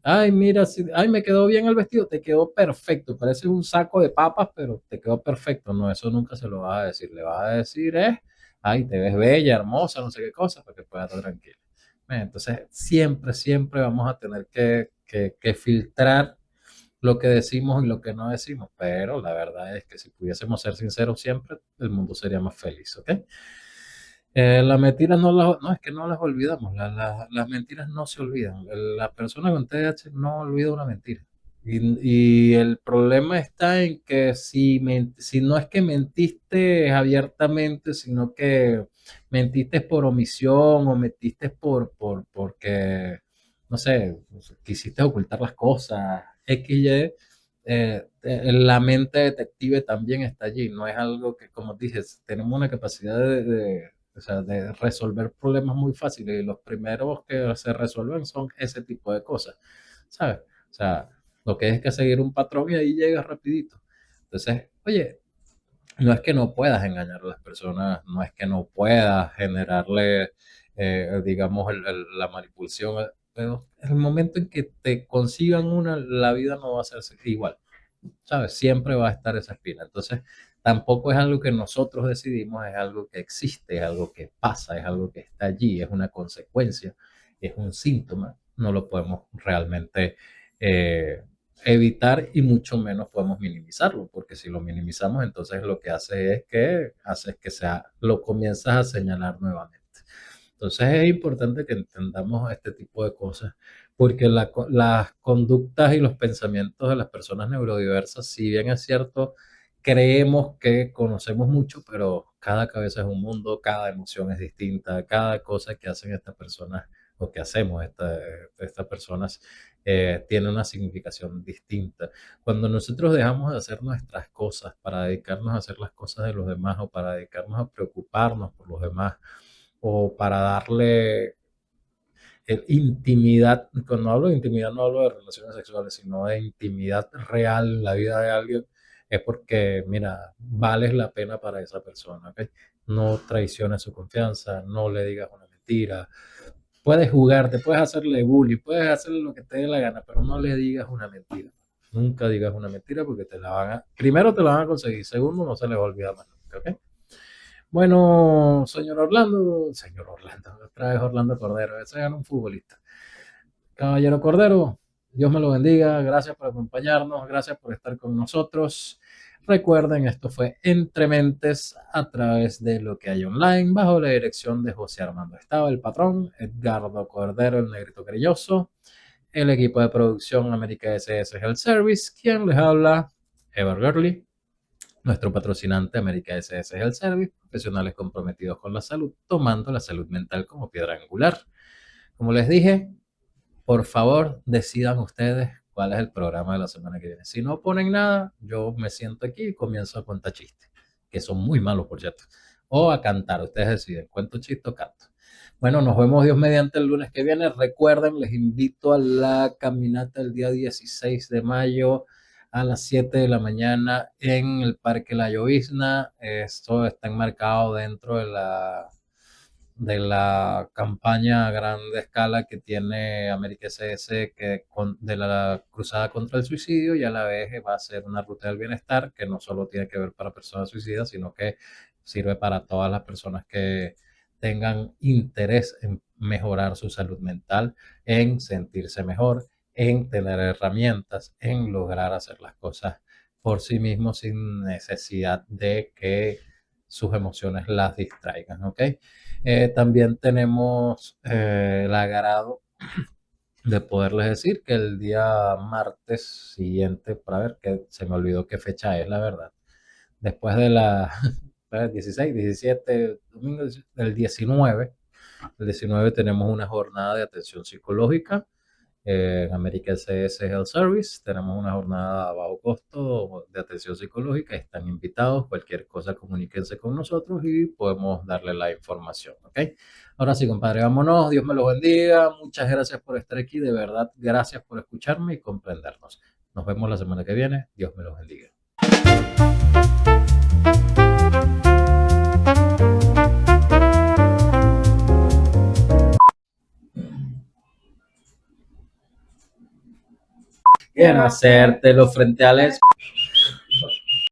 Ay, mira, ay, me quedó bien el vestido, te quedó perfecto, parece un saco de papas, pero te quedó perfecto. No, eso nunca se lo vas a decir, le vas a decir, ay, te ves bella, hermosa, no sé qué cosa, para que puedas estar tranquila. Entonces, siempre, siempre vamos a tener que filtrar lo que decimos y lo que no decimos, pero la verdad es que si pudiésemos ser sinceros siempre, el mundo sería más feliz, ¿ok? Las mentiras no, es que no las olvidamos, las mentiras no se olvidan. La persona con TDAH no olvida una mentira. Y el problema está en que si no es que mentiste abiertamente, sino que mentiste por omisión o mentiste porque, no sé, quisiste ocultar las cosas, XY, la mente detective también está allí. No es algo que, como dije, tenemos una capacidad o sea, de resolver problemas muy fáciles y los primeros que se resuelven son ese tipo de cosas, ¿sabes? O sea, lo que es que seguir un patrón y ahí llegas rapidito. Entonces, oye, no es que no puedas engañar a las personas, no es que no puedas generarle, digamos, la manipulación, pero en el momento en que te consigan una, la vida no va a ser igual. ¿Sabes? Siempre va a estar esa espina. Entonces, tampoco es algo que nosotros decidimos, es algo que existe, es algo que pasa, es algo que está allí, es una consecuencia, es un síntoma. No lo podemos realmente eh, evitar y mucho menos podemos minimizarlo, porque si lo minimizamos, entonces lo que hace es que sea, lo comienzas a señalar nuevamente. Entonces es importante que entendamos este tipo de cosas, porque las conductas y los pensamientos de las personas neurodiversas, si bien es cierto, creemos que conocemos mucho, pero cada cabeza es un mundo, cada emoción es distinta, cada cosa que hacen estas personas o que hacemos estas personas tiene una significación distinta. Cuando nosotros dejamos de hacer nuestras cosas para dedicarnos a hacer las cosas de los demás o para dedicarnos a preocuparnos por los demás, o para darle intimidad. Cuando hablo de intimidad no hablo de relaciones sexuales, sino de intimidad real en la vida de alguien, es porque, mira, vales la pena para esa persona, ¿ok? No traiciones su confianza, no le digas una mentira. Puedes jugarte, puedes hacerle bullying, puedes hacerle lo que te dé la gana, pero no le digas una mentira. Nunca digas una mentira porque primero te la van a conseguir, segundo no se les olvida más nunca, ¿ok? Bueno, señor Orlando, otra vez Orlando Cordero, ese era un futbolista. Caballero Cordero, Dios me lo bendiga, gracias por acompañarnos, gracias por estar con nosotros. Recuerden, esto fue Entre Mentes a través de Lo que hay online, bajo la dirección de José Armando Estaba, el patrón, Edgardo Cordero, el negrito crilloso, el equipo de producción América SS Health Service, quien les habla, Ever Gurley, nuestro patrocinante América SS Health Service, profesionales comprometidos con la salud, tomando la salud mental como piedra angular. Como les dije, por favor, decidan ustedes cuál es el programa de la semana que viene. Si no ponen nada, yo me siento aquí y comienzo a contar chistes, que son muy malos, por cierto. O a cantar, ustedes deciden, cuento chiste o canto. Bueno, nos vemos Dios mediante el lunes que viene. Recuerden, les invito a la caminata el día 16 de mayo a las 7 de la mañana en el Parque La Llovizna. Esto está enmarcado dentro de la campaña a grande escala que tiene América SS de la cruzada contra el suicidio, y a la vez va a ser una ruta del bienestar que no solo tiene que ver para personas suicidas, sino que sirve para todas las personas que tengan interés en mejorar su salud mental, en sentirse mejor, en tener herramientas, en lograr hacer las cosas por sí mismos sin necesidad de que sus emociones las distraigan, ¿ok? También tenemos el agrado de poderles decir que el día martes siguiente, para ver, que se me olvidó qué fecha es, la verdad, después de la 16, 17, domingo, el 19 tenemos una jornada de atención psicológica en América SS Health Service. Tenemos una jornada a bajo costo de atención psicológica. Están invitados. Cualquier cosa, comuníquense con nosotros y podemos darle la información. ¿Ok? Ahora sí, compadre, vámonos. Dios me lo bendiga. Muchas gracias por estar aquí. De verdad, gracias por escucharme y comprendernos. Nos vemos la semana que viene. Dios me los bendiga. quiero hacértelo frente al espejo.